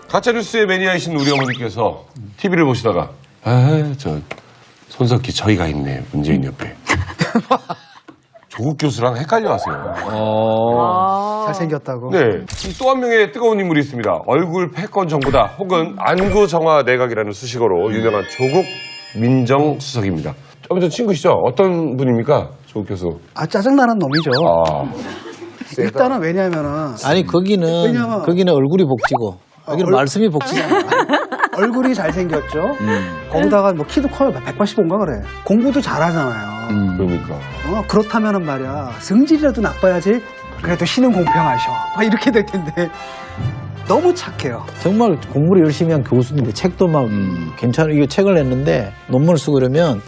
가짜뉴스의 매니아이신 우리 어머니께서 TV를 보시다가 저 손석희 저희가 있네 문재인 옆에 조국 교수랑 헷갈려 하세요. 잘생겼다고. 네. 또 한 명의 뜨거운 인물이 있습니다. 얼굴 패권 정부다 혹은 안구 정화 내각이라는 수식어로 유명한 조국 민정수석입니다. 아무튼 친구시죠? 어떤 분입니까? 조국 교수. 짜증나는 놈이죠. 세다. 일단은 왜냐면은 아니 거기는 얼굴이 복지고 여기는 말씀이 복지잖아. 얼굴이 잘생겼죠. 거기다가 뭐 키도 커요. 185인가 그래. 공부도 잘하잖아요. 그러니까. 그렇다면은 말이야. 성질이라도 나빠야지. 그래도 신은 공평하셔. 막 이렇게 될 텐데. 너무 착해요. 정말 공부를 열심히 한 교수인데 책도 막 괜찮아. 이게 책을 냈는데 논문을 쓰고 그러면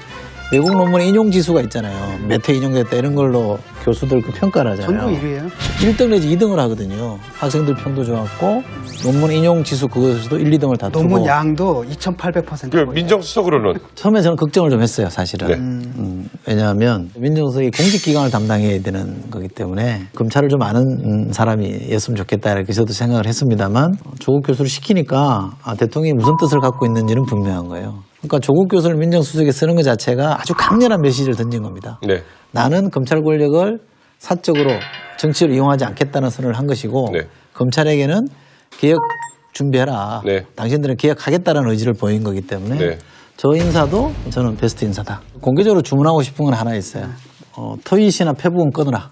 외국 논문에 인용 지수가 있잖아요. 몇 회 인용됐다 이런 걸로 교수들 그 평가를 하잖아요. 전국 1위예요. 1등 내지 2등을 하거든요. 학생들 평도 좋았고 논문 인용 지수 그것에서도 1, 2등을 다투고. 논문 양도 2,800%. 그 민정수석으로는 처음에 저는 걱정을 좀 했어요, 사실은. 네. 왜냐하면 민정수석이 공직기강을 담당해야 되는 거기 때문에 검찰을 좀 아는 사람이었으면 좋겠다 이렇게 저도 생각을 했습니다만 조국 교수를 시키니까 대통령이 무슨 뜻을 갖고 있는지는 분명한 거예요. 그러니까 조국 교수를 민정수석에 쓰는 것 자체가 아주 강렬한 메시지를 던진 겁니다. 네. 나는 검찰 권력을 사적으로 정치를 이용하지 않겠다는 선언을 한 것이고 네. 검찰에게는 개혁 준비해라. 네. 당신들은 개혁하겠다는 의지를 보인 거기 때문에 네. 저 인사도 저는 베스트 인사다. 공개적으로 주문하고 싶은 건 하나 있어요. 트윗이나 페북은 끊어라.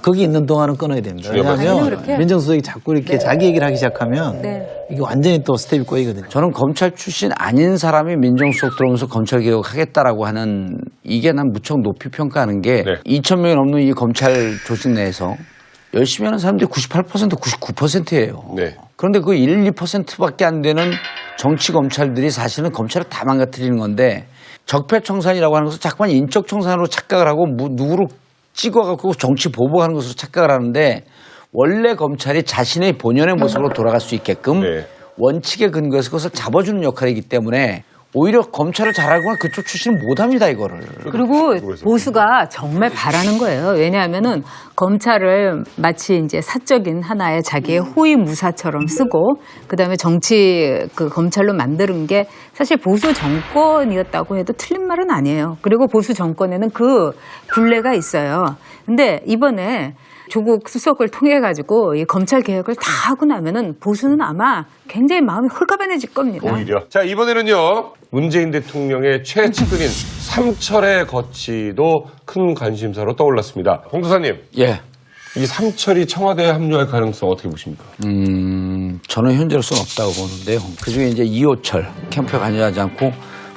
거기 있는 동안은 끊어야 됩니다. 왜냐하면 민정수석이 자꾸 이렇게 자기 얘기를 하기 시작하면 이게 완전히 또 스텝이 꼬이거든요. 저는 검찰 출신 아닌 사람이 민정수석 들어오면서 검찰개혁하겠다라고 하는 이게 난 무척 높이 평가하는 게 2,000명이 넘는 이 검찰 조직 내에서 열심히 하는 사람들이 98%, 99%예요. 네. 그런데 그 1, 2%밖에 안 되는 정치 검찰들이 사실은 검찰을 다 망가뜨리는 건데 적폐청산이라고 하는 것을 자꾸만 인적청산으로 착각을 하고 누구를 찍어갖고 정치 보복하는 것으로 착각을 하는데 원래 검찰이 자신의 본연의 모습으로 돌아갈 수 있게끔 원칙에 근거해서 그것을 잡아주는 역할이기 때문에 오히려 검찰을 잘하거나 그쪽 출신은 못합니다 이거를. 그리고 보수가 정말 바라는 거예요. 왜냐하면은 검찰을 마치 이제 사적인 하나의 자기의 호위 무사처럼 쓰고 그다음에 정치 그 검찰로 만드는 게 사실 보수 정권이었다고 해도 틀린 말은 아니에요. 그리고 보수 정권에는 그 굴레가 있어요. 근데 이번에 조국 수석을 통해 가지고 이 검찰 개혁을 다 하고 나면은 보수는 아마 굉장히 마음이 홀가분해질 겁니다. 오히려. 자, 이번에는요. 문재인 대통령의 최측근인 삼철의 거취도 큰 관심사로 떠올랐습니다. 홍도사님. 예. 이 삼철이 청와대에 합류할 가능성 어떻게 보십니까? 저는 현재로서는 없다고 보는데요. 그중에 이제 이호철 캠프에 관여하지 않고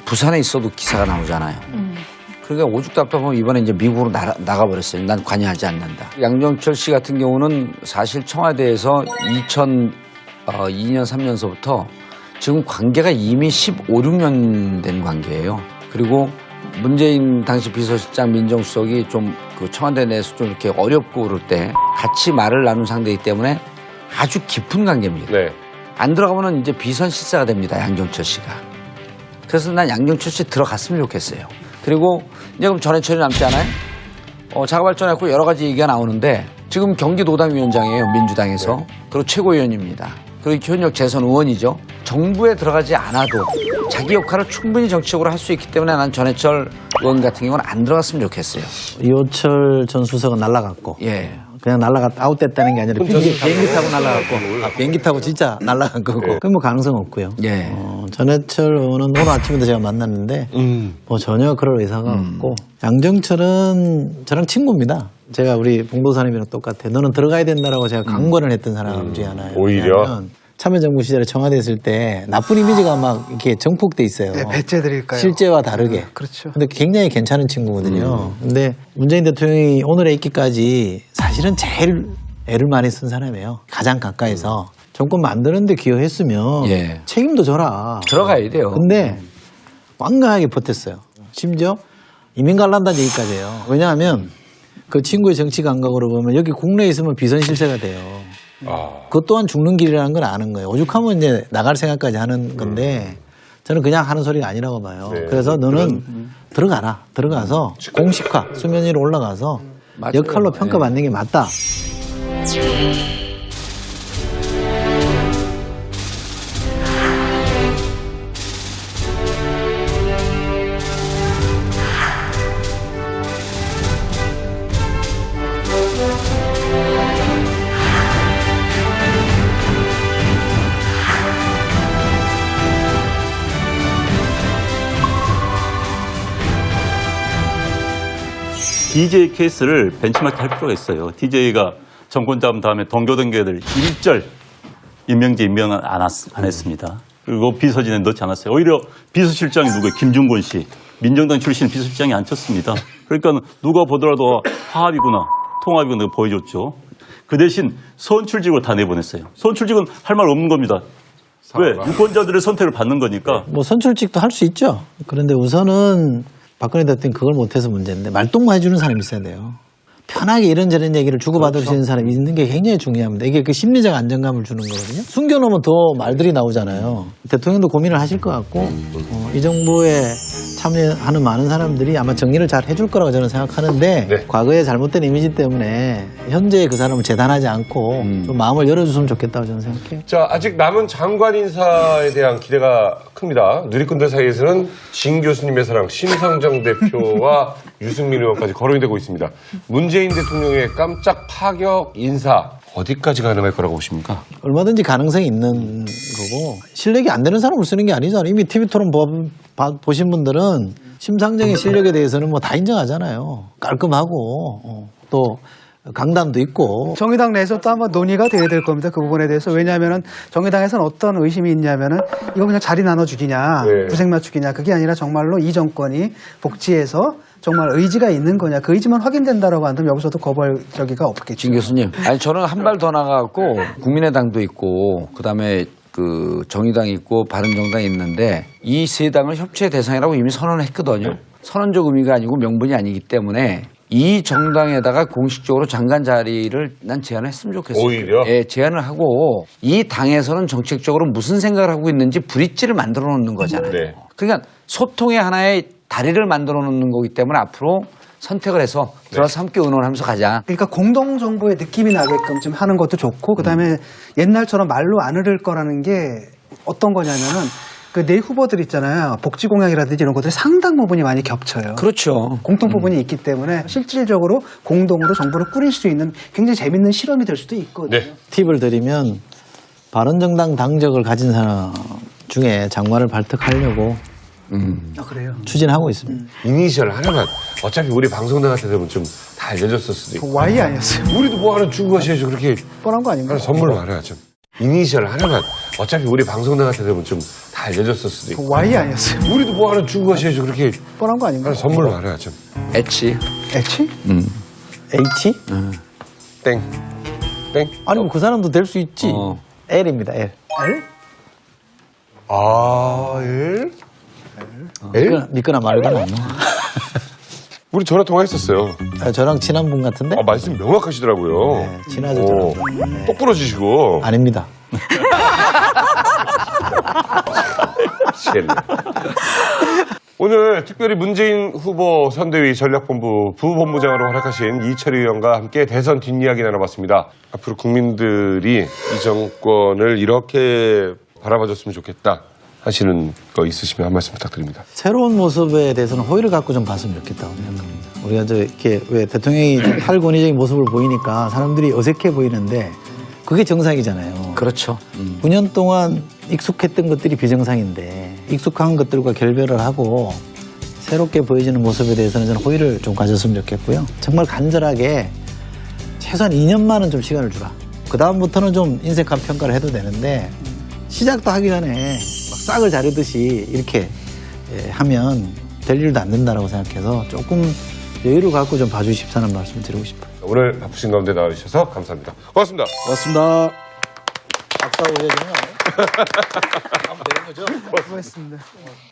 부산에 있어도 기사가 나오잖아요. 그러니까 오죽 답답하면 이번에 이제 미국으로 나가버렸어요. 난 관여하지 않는다. 양정철 씨 같은 경우는 사실 청와대에서 2002년, 3년서부터 지금 관계가 이미 15, 16년 된 관계예요. 그리고 문재인 당시 비서실장 민정수석이 좀 그 청와대 내에서 좀 이렇게 어렵고 그럴 때 같이 말을 나눈 상대이기 때문에 아주 깊은 관계입니다. 네. 안 들어가면 이제 비선실세가 됩니다. 양정철 씨가. 그래서 난 양정철 씨 들어갔으면 좋겠어요. 그리고 이제 그럼 전해철이 남지 않아요? 자가발전했고 여러 가지 얘기가 나오는데 지금 경기도당위원장이에요. 민주당에서. 그리고 최고위원입니다. 그리고 현역 재선 의원이죠. 정부에 들어가지 않아도 자기 역할을 충분히 정치적으로 할 수 있기 때문에 난 전해철 의원 같은 경우는 안 들어갔으면 좋겠어요. 이호철 전 수석은 날라갔고 그냥 아웃됐다는 게 아니라 비행기 타고 날라갔고 비행기 타고 진짜 날라간 거고 그건 뭐 가능성 없고요. 전해철 의원은 오늘 아침에도 제가 만났는데 뭐 전혀 그럴 의사가 없고 양정철은 저랑 친구입니다. 제가 우리 봉도사님이랑 똑같아. 너는 들어가야 된다라고 제가 강권을 했던 사람 중에 하나예요. 오히려 참여정부 시절에 청와대에 있을 때 나쁜 이미지가 막 이렇게 정폭돼 있어요. 네, 배째 드릴까요? 실제와 다르게. 그렇죠. 근데 굉장히 괜찮은 친구거든요. 근데 문재인 대통령이 오늘에 있기까지 사실은 제일 애를 많이 쓴 사람이에요. 가장 가까이서. 정권 만드는데 기여했으면 책임도 져라. 들어가야 돼요. 근데 완강하게 버텼어요. 심지어 이민 갈란다는 얘기까지 해요. 왜냐하면 그 친구의 정치 감각으로 보면 여기 국내에 있으면 비선실세가 돼요. 그것 또한 죽는 길이라는 건 아는 거예요. 오죽하면 이제 나갈 생각까지 하는 건데 저는 그냥 하는 소리가 아니라고 봐요. 그래서 너는 들어가라. 들어가서 공식화, 수면 위로 올라가서 역할로 평가받는 게 맞다. DJ 케이스를 벤치마킹 할 필요가 있어요. DJ가 정권 잡은 다음에 동교동계들 일절 임명을 안 했습니다. 그리고 비서진에 넣지 않았어요. 오히려 비서실장이 누구예요? 김중곤 씨. 민정당 출신 비서실장이 앉혔습니다. 그러니까 누가 보더라도 화합이구나, 통합이구나 보여줬죠. 그 대신 선출직으로 다 내보냈어요. 선출직은 할 말 없는 겁니다. 왜? 유권자들의 선택을 받는 거니까. 뭐 선출직도 할 수 있죠. 그런데 우선은 박근혜 대통령이 그걸 못해서 문제인데 말동무 해주는 사람이 있어야 돼요. 편하게 이런저런 얘기를 주고받을 수 있는 사람이 있는 게 굉장히 중요합니다. 이게 그 심리적 안정감을 주는 거거든요. 숨겨놓으면 더 말들이 나오잖아요. 대통령도 고민을 하실 것 같고 이 정부에 참여하는 많은 사람들이 아마 정리를 잘 해줄 거라고 저는 생각하는데 네. 과거의 잘못된 이미지 때문에 현재 그 사람을 재단하지 않고 좀 마음을 열어줬으면 좋겠다고 저는 생각해요. 자, 아직 남은 장관 인사에 대한 기대가 큽니다. 누리꾼들 사이에서는 진 교수님의 사랑 심상정 대표와 유승민 의원까지 거론이 되고 있습니다. 문재인 대통령의 깜짝 파격 인사 어디까지 가능할 거라고 보십니까? 얼마든지 가능성이 있는 거고 실력이 안 되는 사람을 쓰는 게 아니잖아요. 이미 TV토론 보신 분들은 심상정의 실력에 대해서는 뭐 다 인정하잖아요. 깔끔하고 또 강단도 있고. 정의당 내에서 또 아마 논의가 돼야 될 겁니다. 그 부분에 대해서. 왜냐하면은 정의당에서는 어떤 의심이 있냐면은 이거 그냥 자리 나눠주기냐, 네. 구색 맞추기냐, 그게 아니라 정말로 이 정권이 복지에서 정말 의지가 있는 거냐, 그 의지만 확인된다라고 한다면 여기서도 거부할 저기가 없겠죠. 진 교수님. 아니, 저는 한 발 더 나가갖고 국민의당도 있고, 그 다음에 그 정의당이 있고, 바른정당이 있는데, 이 세 당을 협치의 대상이라고 이미 선언했거든요. 선언적 의미가 아니고 명분이 아니기 때문에, 이 정당에다가 공식적으로 장관 자리를 난 제안했으면 좋겠어요. 오히려? 예, 제안을 하고, 이 당에서는 정책적으로 무슨 생각을 하고 있는지 브릿지를 만들어 놓는 거잖아요. 네. 그러니까 소통의 하나의 다리를 만들어 놓는 거기 때문에 앞으로 선택을 해서 들어와서 함께 의논하면서 가자. 그러니까 공동정부의 느낌이 나게끔 좀 하는 것도 좋고, 그 다음에 옛날처럼 말로 안 흐를 거라는 게 어떤 거냐면은 그 내 후보들 있잖아요. 복지 공약이라든지 이런 것들이 상당 부분이 많이 겹쳐요. 그렇죠. 공통 부분이 있기 때문에 실질적으로 공동으로 정부를 꾸릴 수 있는 굉장히 재밌는 실험이 될 수도 있거든요. 네. 팁을 드리면 바른정당 당적을 가진 사람 중에 장관을 발탁하려고 아, 그래요? 추진하고 있습니다. 이니셜 하나만 어차피 우리 방송 나갈 때 되면 좀 다 알려줬을 수도 있고. 그 Y 아니었어요? 우리도 뭐 하나 주고 가셔야죠. 그렇게 뻔한 거 아닌가요? 선물로 하나 좀. 이니셜 하나만 어차피 우리 방송 나갈 때 되면 좀 다 알려줬을 수도 있고. 그 Y 아니었어요? 우리도 뭐 하나 주고 가셔야죠. 그렇게 뻔한 거 아닌가요? 선물로 하나 좀. H. H? H? 땡. 땡. 아니 뭐 그 사람도 될 수 있지. L입니다. L. L? 아, L? 믿거나 말거나. 우리 전화 통화했었어요. 저랑 친한 분 같은데? 아, 말씀 명확하시더라고요. 네, 친하죠. 오, 저랑. 똑 부러지시고. 아닙니다. 미치겠네. 오늘 특별히 문재인 후보 선대위 전략본부 부본부장으로 활약하신 이철희 의원과 함께 대선 뒷이야기 나눠봤습니다. 앞으로 국민들이 이 정권을 이렇게 바라봐줬으면 좋겠다 하시는 거 있으시면 한 말씀 부탁드립니다. 새로운 모습에 대해서는 호의를 갖고 좀 봤으면 좋겠다고 생각합니다. 우리가 이렇게 왜 대통령이 좀 탈권위적인 모습을 보이니까 사람들이 어색해 보이는데 그게 정상이잖아요. 그렇죠. 9년 동안 익숙했던 것들이 비정상인데 익숙한 것들과 결별을 하고 새롭게 보여지는 모습에 대해서는 저는 호의를 좀 가졌으면 좋겠고요. 정말 간절하게 최소한 2년만은 좀 시간을 주라. 그 다음부터는 좀 인색한 평가를 해도 되는데 시작도 하기 전에 막 싹을 자르듯이 이렇게 하면 될 일도 안 된다라고 생각해서 조금 여유를 갖고 좀 봐주십사는 말씀을 드리고 싶어요. 오늘 바쁘신 가운데 나와주셔서 감사합니다. 고맙습니다. 고맙습니다. 아까 오해야 되는 거 아니에요? 수고했습니다.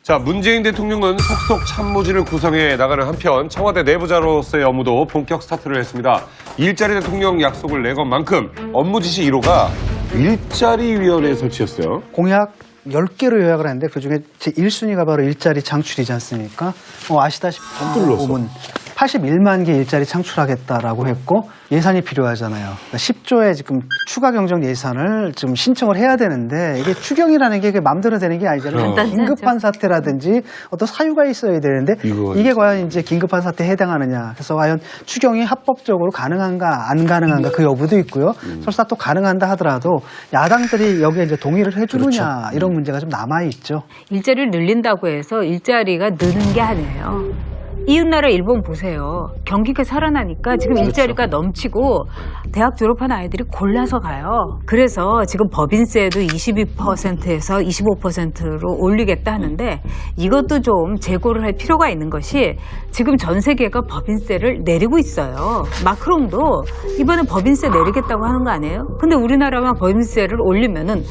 자, 문재인 대통령은 속속 참모진을 구성해 나가는 한편 청와대 내부자로서의 업무도 본격 스타트를 했습니다. 일자리 대통령 약속을 내건 만큼 업무 지시 1호가 일자리위원회 설치였어요. 공약 10개로 요약을 했는데 그중에 제 1순위가 바로 일자리 창출이지 않습니까? 아시다시피 부분 81만 개 일자리 창출하겠다라고 했고 예산이 필요하잖아요. 그러니까 10조의 지금 추가 경정 예산을 지금 신청을 해야 되는데 이게 추경이라는 게 마음대로 되는 게 아니잖아요. 간단하지 긴급한 사태라든지 어떤 사유가 있어야 되는데 이게 과연 이제 긴급한 사태에 해당하느냐. 그래서 과연 추경이 합법적으로 가능한가 안 가능한가 그 여부도 있고요. 설사 또 가능한다 하더라도 야당들이 여기에 이제 동의를 해주느냐 이런 문제가 좀 남아 있죠. 일자리를 늘린다고 해서 일자리가 느는 게 아니에요. 이웃나라 일본 보세요. 경기가 살아나니까 지금 일자리가 넘치고 대학 졸업한 아이들이 골라서 가요. 그래서 지금 법인세도 22%에서 25%로 올리겠다 하는데 이것도 좀 재고를 할 필요가 있는 것이 지금 전 세계가 법인세를 내리고 있어요. 마크롱도 이번에 법인세 내리겠다고 하는 거 아니에요? 근데 우리나라만 법인세를 올리면은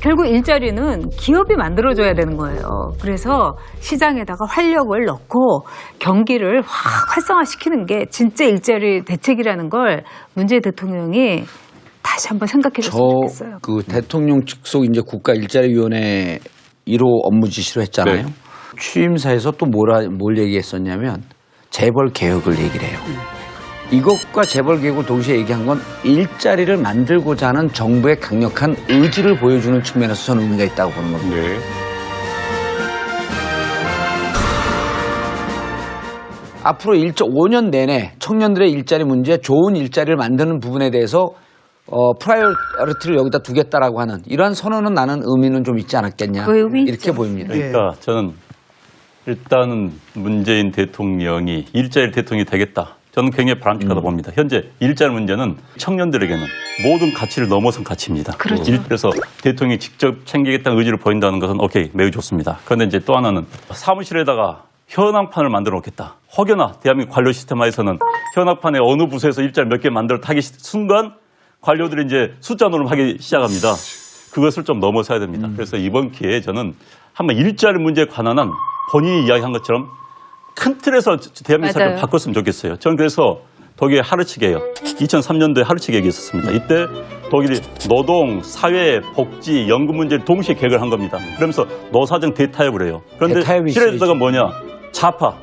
결국 일자리는 기업이 만들어줘야 되는 거예요. 그래서 시장에다가 활력을 넣고 경기를 확 활성화시키는 게 진짜 일자리 대책이라는 걸 문재인 대통령이 다시 한번 생각해줬으면 좋겠어요. 그 대통령 직속 이제 국가일자리위원회 1호 업무 지시로 했잖아요. 네. 취임사에서 또 뭘 얘기했었냐면 재벌 개혁을 얘기를 해요. 이것과 재벌 개혁을 동시에 얘기한 건 일자리를 만들고자 하는 정부의 강력한 의지를 보여주는 측면에서 저는 의미가 있다고 보는 겁니다. 네. 앞으로 5년 내내 청년들의 일자리 문제, 좋은 일자리를 만드는 부분에 대해서 프라이어리티를 여기다 두겠다라고 하는 이러한 선언은 나는 의미는 좀 있지 않았겠냐 그 의미 이렇게 있죠. 보입니다. 그러니까 저는 일단은 문재인 대통령이 일자리 대통령이 되겠다. 저는 굉장히 바람직하다 봅니다. 현재 일자리 문제는 청년들에게는 모든 가치를 넘어선 가치입니다. 그렇죠. 그래서 대통령이 직접 챙기겠다는 의지를 보인다는 것은 오케이, 매우 좋습니다. 그런데 이제 또 하나는 사무실에다가 현황판을 만들어 놓겠다. 혹여나 대한민국 관료 시스템화에서는 현황판에 어느 부서에서 일자리 몇 개 만들어 타기 순간 관료들이 이제 숫자 노름하기 시작합니다. 그것을 좀 넘어서야 됩니다. 그래서 이번 기회에 저는 한번 일자리 문제에 관한 한 본인이 이야기한 것처럼 큰 틀에서 대한민국 사회를 맞아요. 바꿨으면 좋겠어요. 저는 그래서 독일의 하르츠계획, 2003년도에 하르츠계획이 있었습니다. 이때 독일이 노동, 사회, 복지, 연금 문제를 동시에 계획을 한 겁니다. 그러면서 노사정 대타협을 해요. 그런데 대타협이 슈레더가 뭐냐? 좌파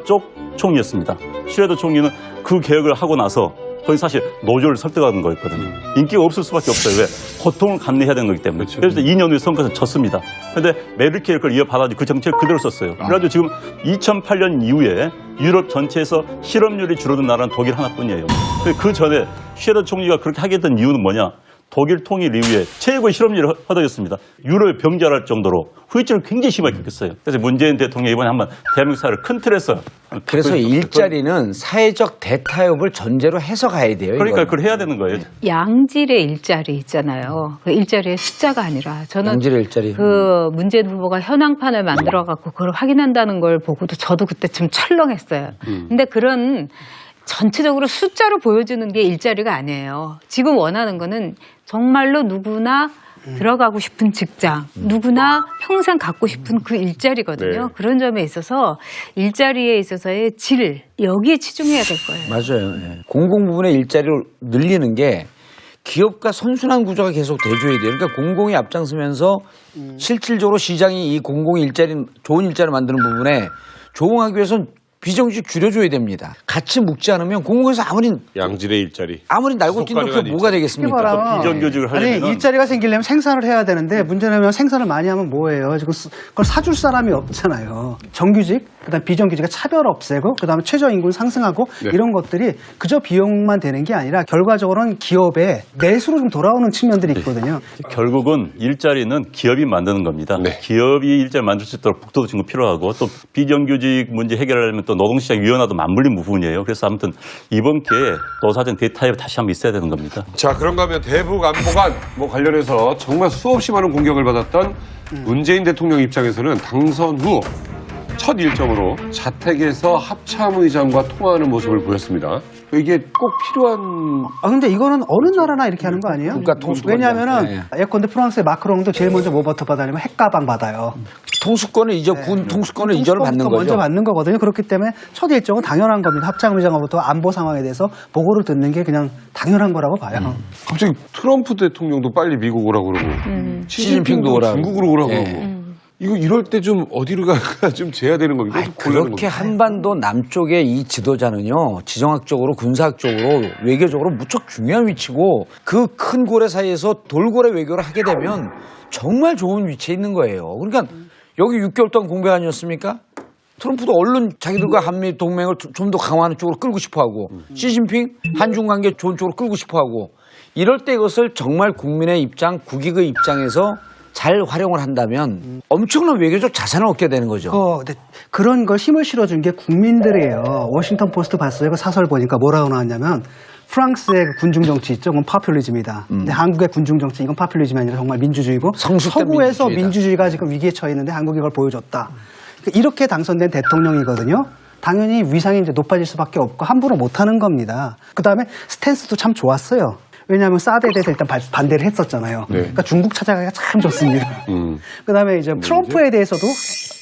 쪽 총리였습니다. 슈레더 총리는 그 계획을 하고 나서 거의 사실 노조를 설득하는 거였거든요. 인기가 없을 수밖에 없어요. 왜? 고통을 감내해야 되는 거기 때문에. 그렇죠. 그래서 2년 후에 선거에서 졌습니다. 그런데 메르켈이 그걸 이어받아가지고 그 정책을 그대로 썼어요. 그래가지고 지금 2008년 이후에 유럽 전체에서 실업률이 줄어든 나라는 독일 하나뿐이에요. 그 전에 슈레더 총리가 그렇게 하게 된 이유는 뭐냐? 독일 통일 이후에 최고의 실업률이 허덕였습니다. 유럽에 병절할 정도로 후유증을 굉장히 심하게 겪었어요. 그래서 문재인 대통령이 이번에 한번 대한민국 사회를 큰 틀에서 그래서 일자리는 사회적 대타협을 전제로 해서 가야 돼요. 그러니까 이거는. 그걸 해야 되는 거예요. 양질의 일자리 있잖아요. 그 일자리의 숫자가 아니라 저는 양질의 일자리. 그 문재인 후보가 현황판을 만들어 갖고 그걸 확인한다는 걸 보고도 저도 그때 좀 철렁했어요. 근데 그런 전체적으로 숫자로 보여주는 게 일자리가 아니에요. 지금 원하는 거는 정말로 누구나 들어가고 싶은 직장, 누구나 평생 갖고 싶은 그 일자리거든요. 네. 그런 점에 있어서 일자리에 있어서의 질, 여기에 치중해야 될 거예요. 맞아요. 예. 공공 부분의 일자리를 늘리는 게 기업과 선순환 구조가 계속 돼줘야 돼요. 그러니까 공공이 앞장서면서 실질적으로 시장이 이 공공 일자리, 좋은 일자리를 만드는 부분에 조응하기 위해서는 비정규직 줄여줘야 됩니다. 같이 묶지 않으면 공공에서 양질의 일자리. 아무리 날고 뛴다 가능한 그 뭐가 되겠습니까? 봐라. 비정규직을 아니 하려면 일자리가 생기려면 생산을 해야 되는데 문제는 생산을 많이 하면 뭐예요? 지금 그걸 사줄 사람이 없잖아요. 정규직, 그다음 비정규직의 차별 없애고, 그다음에 최저임금 상승하고 네. 이런 것들이 그저 비용만 되는 게 아니라 결과적으로는 기업의 내수로 좀 돌아오는 측면들이 있거든요. 결국은 일자리는 기업이 만드는 겁니다. 네. 기업이 일자리 만들 수 있도록 북돋우 친구 필요하고 또 비정규직 문제 해결하려면 또 노동시장위원회도 맞물린 부분이에요. 그래서 아무튼 이번 기회에 노사정 대타협 다시 한번 있어야 되는 겁니다. 자, 그런가 하면 대북 안보관 관련해서 정말 수없이 많은 공격을 받았던 문재인 대통령 입장에서는 당선 후 첫 일정으로 자택에서 합참의장과 통화하는 모습을 보였습니다. 이게 꼭 필요한 근데 이거는 어느 나라나 이렇게 하는 거 아니에요? 국가 통수권. 왜냐하면은 예컨대 프랑스의 마크롱도 제일 먼저 뭐 받으려면 핵가방 받아요. 통수권을 군 통수권을 이전을 받는 거죠. 먼저 받는 거거든요. 그렇기 때문에 첫 일정은 당연한 겁니다. 합참의장으로부터 안보 상황에 대해서 보고를 듣는 게 그냥 당연한 거라고 봐요. 갑자기 트럼프 대통령도 빨리 미국 오라고 그러고 시진핑도 오라고. 중국으로 오라고 예. 그러고 이거 이럴 때 좀 어디로 가야 좀 재야 되는 겁니까? 좀 곤란한 그렇게 겁니까? 한반도 남쪽의 이 지도자는요, 지정학적으로, 군사학적으로, 외교적으로 무척 중요한 위치고 그 큰 고래 사이에서 돌고래 외교를 하게 되면 정말 좋은 위치에 있는 거예요. 그러니까 여기 6개월 동안 공백 아니었습니까? 트럼프도 얼른 자기들과 한미 동맹을 좀 더 강화하는 쪽으로 끌고 싶어 하고, 시진핑 한중 관계 좋은 쪽으로 끌고 싶어 하고, 이럴 때 이것을 정말 국민의 입장, 국익의 입장에서 잘 활용을 한다면 엄청난 외교적 자산을 얻게 되는 거죠. 근데 그런 걸 힘을 실어준 게 국민들이에요. 워싱턴 포스트 봤어요. 그 사설 보니까 뭐라고 나왔냐면 프랑스의 군중 정치 있죠. 그건 파퓰리즘이다. 근데 한국의 군중 정치 이건 파퓰리즘이 아니라 정말 민주주의고 성숙된 서구에서 민주주의다. 민주주의가 지금 위기에 처해 있는데 한국이 이걸 보여줬다. 그러니까 이렇게 당선된 대통령이거든요. 당연히 위상이 이제 높아질 수밖에 없고 함부로 못하는 겁니다. 그 다음에 스탠스도 참 좋았어요. 왜냐하면 사드에 대해서 일단 반대를 했었잖아요. 네. 그러니까 중국 찾아가기가 참 좋습니다. 그 다음에 이제 트럼프에 대해서도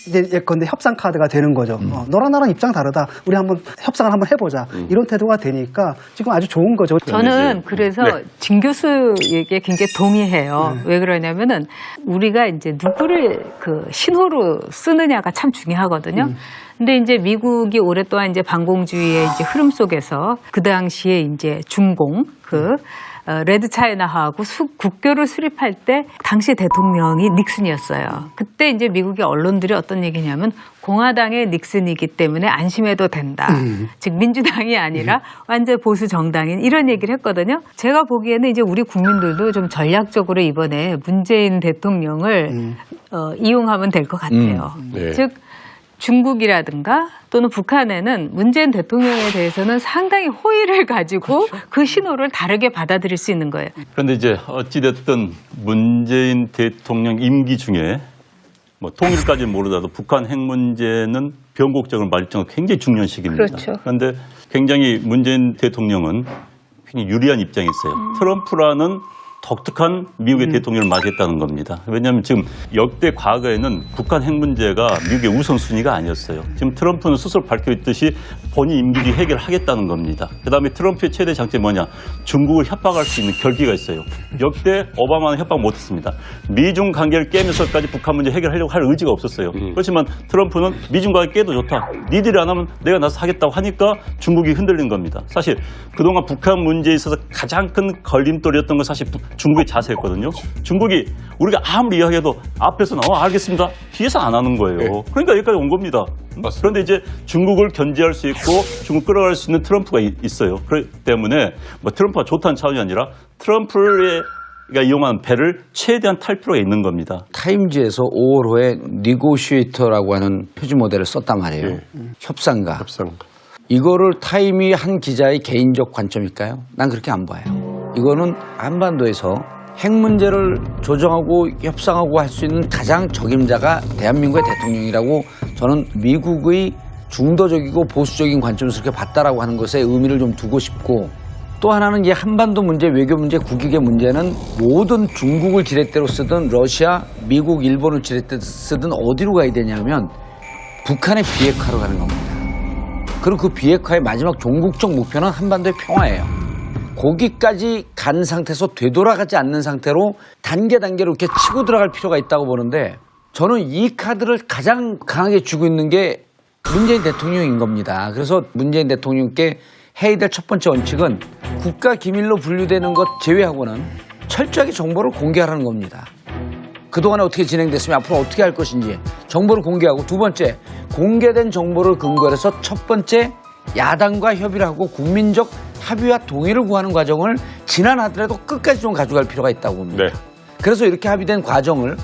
이제 예컨대 협상 카드가 되는 거죠. 너랑 나랑 입장 다르다. 우리 한번 협상을 한번 해보자. 이런 태도가 되니까 지금 아주 좋은 거죠. 저는 그래서 네. 진 교수에게 굉장히 동의해요. 왜 그러냐면은 우리가 이제 누구를 그 신호로 쓰느냐가 참 중요하거든요. 근데 이제 미국이 오랫동안 이제 반공주의의 이제 흐름 속에서 그 당시에 이제 중공 레드 차이나하고 국교를 수립할 때 당시 대통령이 닉슨이었어요. 그때 이제 미국의 언론들이 어떤 얘기냐면 공화당의 닉슨이기 때문에 안심해도 된다. 즉 민주당이 아니라 완전 보수 정당인 이런 얘기를 했거든요. 제가 보기에는 이제 우리 국민들도 좀 전략적으로 이번에 문재인 대통령을 이용하면 될 것 같아요. 네. 즉 중국이라든가 또는 북한에는 문재인 대통령에 대해서는 상당히 호의를 가지고 그 신호를 다르게 받아들일 수 있는 거예요. 그런데 이제 어찌됐든 문재인 대통령 임기 중에 뭐 통일까지는 모르더라도 북한 핵 문제는 변곡점을 발전한 굉장히 중요한 시기입니다. 그렇죠. 그런데 굉장히 문재인 대통령은 굉장히 유리한 입장에 있어요. 트럼프라는 독특한 미국의 대통령을 맞이했다는 겁니다. 왜냐하면 지금 역대 과거에는 북한 핵 문제가 미국의 우선순위가 아니었어요. 지금 트럼프는 스스로 밝혀있듯이 본인 임기 뒤 해결하겠다는 겁니다. 그다음에 트럼프의 최대 장점이 뭐냐? 중국을 협박할 수 있는 결기가 있어요. 역대 오바마는 협박 못했습니다. 미중 관계를 깨면서까지 북한 문제 해결하려고 할 의지가 없었어요. 그렇지만 트럼프는 미중 관계 깨도 좋다. 니들이 안 하면 내가 나서 하겠다고 하니까 중국이 흔들린 겁니다. 사실 그동안 북한 문제에 있어서 가장 큰 걸림돌이었던 건 사실 중국의 자세였거든요. 중국이 우리가 아무리 이야기해도 앞에서 알겠습니다. 뒤에서 안 하는 거예요. 네. 그러니까 여기까지 온 겁니다. 맞습니다. 그런데 이제 중국을 견제할 수 있고 중국 끌어갈 수 있는 트럼프가 있어요. 그렇기 때문에 뭐 트럼프가 좋다는 차원이 아니라 트럼프가 이용한 배를 최대한 탈 필요가 있는 겁니다. 타임즈에서 5월 호에 니고시에이터라고 하는 표지 모델을 썼단 말이에요. 네. 협상가. 협상. 이거를 타임이 한 기자의 개인적 관점일까요? 난 그렇게 안 봐요. 이거는 한반도에서 핵 문제를 조정하고 협상하고 할 수 있는 가장 적임자가 대한민국의 대통령이라고 저는 미국의 중도적이고 보수적인 관점에서 그렇게 봤다라고 하는 것에 의미를 좀 두고 싶고, 또 하나는 이 한반도 문제, 외교 문제, 국익의 문제는 모든 중국을 지렛대로 쓰든 러시아, 미국, 일본을 지렛대로 쓰든 어디로 가야 되냐면 북한의 비핵화로 가는 겁니다. 그리고 그 비핵화의 마지막 종국적 목표는 한반도의 평화예요. 거기까지 간 상태에서 되돌아가지 않는 상태로 단계로 이렇게 치고 들어갈 필요가 있다고 보는데, 저는 이 카드를 가장 강하게 쥐고 있는 게 문재인 대통령인 겁니다. 그래서 문재인 대통령께 해야 될 첫 번째 원칙은 국가 기밀로 분류되는 것 제외하고는 철저하게 정보를 공개하라는 겁니다. 그동안에 어떻게 진행됐으면 앞으로 어떻게 할 것인지 정보를 공개하고, 두 번째, 공개된 정보를 근거로 해서 첫 번째, 야당과 협의를 하고 국민적 합의와 동의를 구하는 과정을 지난하더라도 끝까지 좀 가져갈 필요가 있다고 봅니다. 네. 그래서 이렇게 합의된 과정을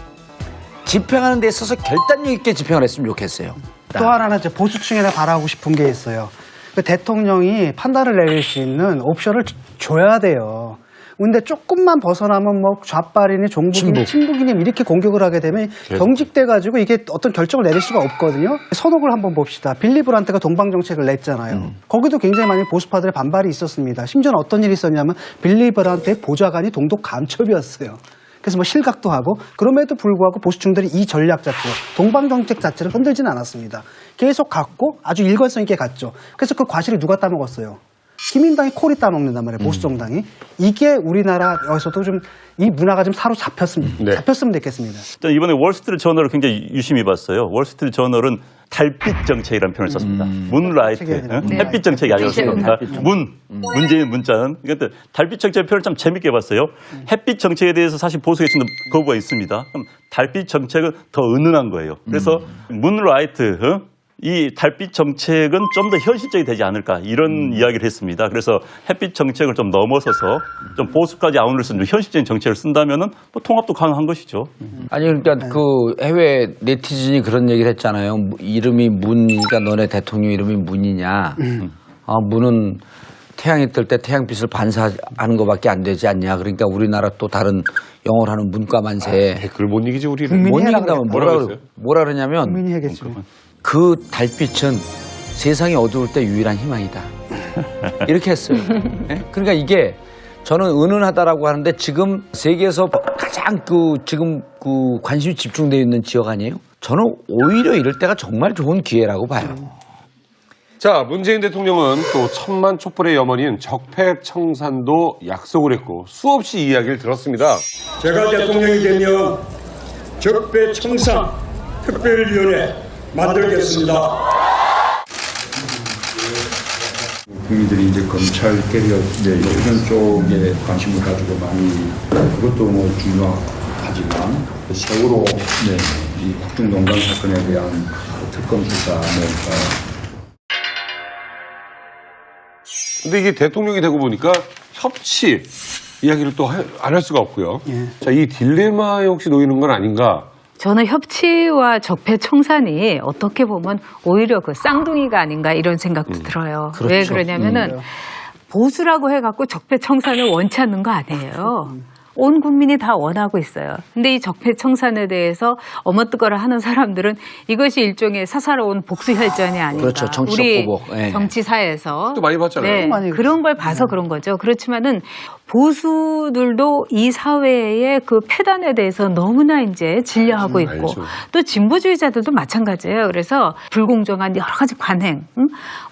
집행하는 데 있어서 결단력 있게 집행을 했으면 좋겠어요. 또 하나는 이제 보수층에다 바라고 싶은 게 있어요. 그 대통령이 판단을 내릴 수 있는 옵션을 줘야 돼요. 근데 조금만 벗어나면 뭐 좌빨이니 종북이니 친북이니 이렇게 공격을 하게 되면 경직돼가지고 이게 어떤 결정을 내릴 수가 없거든요. 선옥을 한번 봅시다. 빌리 브란트가 동방 정책을 냈잖아요. 거기도 굉장히 많은 보수파들의 반발이 있었습니다. 심지어는 어떤 일이 있었냐면 빌리 브란트의 보좌관이 동독 간첩이었어요. 그래서 뭐 실각도 하고, 그럼에도 불구하고 보수층들이 이 전략 자체, 동방 정책 자체를 흔들지는 않았습니다. 계속 갔고 아주 일관성 있게 갔죠. 그래서 그 과실을 누가 따먹었어요? 기민당이 콜이 따먹는단 말이에요. 보수 정당이. 이게 우리나라에서도 좀 이 문화가 좀 사로잡혔으면 됐겠습니다. 일단 이번에 월스트리트 저널을 굉장히 유심히 봤어요. 월스트리트 저널은 달빛 정책이라는 표현을 썼습니다. 문라이트, 네. 햇빛 정책이 아니었습니다. 문재인 문자는. 그러니까 달빛 정책 표현을 참 재밌게 봤어요. 햇빛 정책에 대해서 사실 보수계층도 거부가 있습니다. 그럼 달빛 정책은 더 은은한 거예요. 그래서 문라이트, 이 달빛 정책은 좀 더 현실적이 되지 않을까 이런 이야기를 했습니다. 그래서 햇빛 정책을 좀 넘어서서 좀 보수까지 아우러서 현실적인 정책을 쓴다면은 뭐 통합도 가능한 것이죠. 아니 그러니까 그 해외 네티즌이 그런 얘기를 했잖아요. 이름이 문이니까 너네 대통령 이름이 문이냐. 문은 태양이 뜰 때 태양빛을 반사하는 것밖에 안 되지 않냐. 그러니까 우리나라 또 다른 영어를 하는 문과 만세. 댓글 못 이기지 우리는. 국민이 못 해라 이긴다면 그랬다. 뭐라 그러냐면 국민이 해겠죠. 그 달빛은 세상이 어두울 때 유일한 희망이다. 이렇게 했어요. 네? 그러니까 이게 저는 은은하다라고 하는데 지금 세계에서 가장 지금 관심이 집중되어 있는 지역 아니에요? 저는 오히려 이럴 때가 정말 좋은 기회라고 봐요. 자, 문재인 대통령은 또 천만 촛불의 염원인 적폐청산도 약속을 했고 수없이 이야기를 들었습니다. 제가 대통령이 되면 적폐청산 특별위원회 만들겠습니다. 국민들이 이제 검찰 개혁 이런 쪽에 관심을 가지고 많이 그것도 뭐 중요하지만 세월호 이 국정농단 사건에 대한 특검 수사 근데 이게 대통령이 되고 보니까 협치 이야기를 또 안 할 수가 없고요. 예. 자, 이 딜레마에 혹시 놓이는 건 아닌가? 저는 협치와 적폐 청산이 어떻게 보면 오히려 그 쌍둥이가 아닌가 이런 생각도 들어요. 그렇죠. 왜 그러냐면은 보수라고 해갖고 적폐 청산을 원치 않는 거 아니에요. 온 국민이 다 원하고 있어요. 근데 이 적폐 청산에 대해서 어머뜨거라 하는 사람들은 이것이 일종의 사사로운 복수혈전이 아닌가. 그렇죠. 정치적 우리 보복. 예. 정치사에서 또 많이 봤잖아요. 네, 많이 그런 걸 봐서 그런 거죠. 그렇지만은 보수들도 이 사회의 그 폐단에 대해서 너무나 이제 진려하고 있고 알죠. 또 진보주의자들도 마찬가지예요. 그래서 불공정한 여러 가지 관행,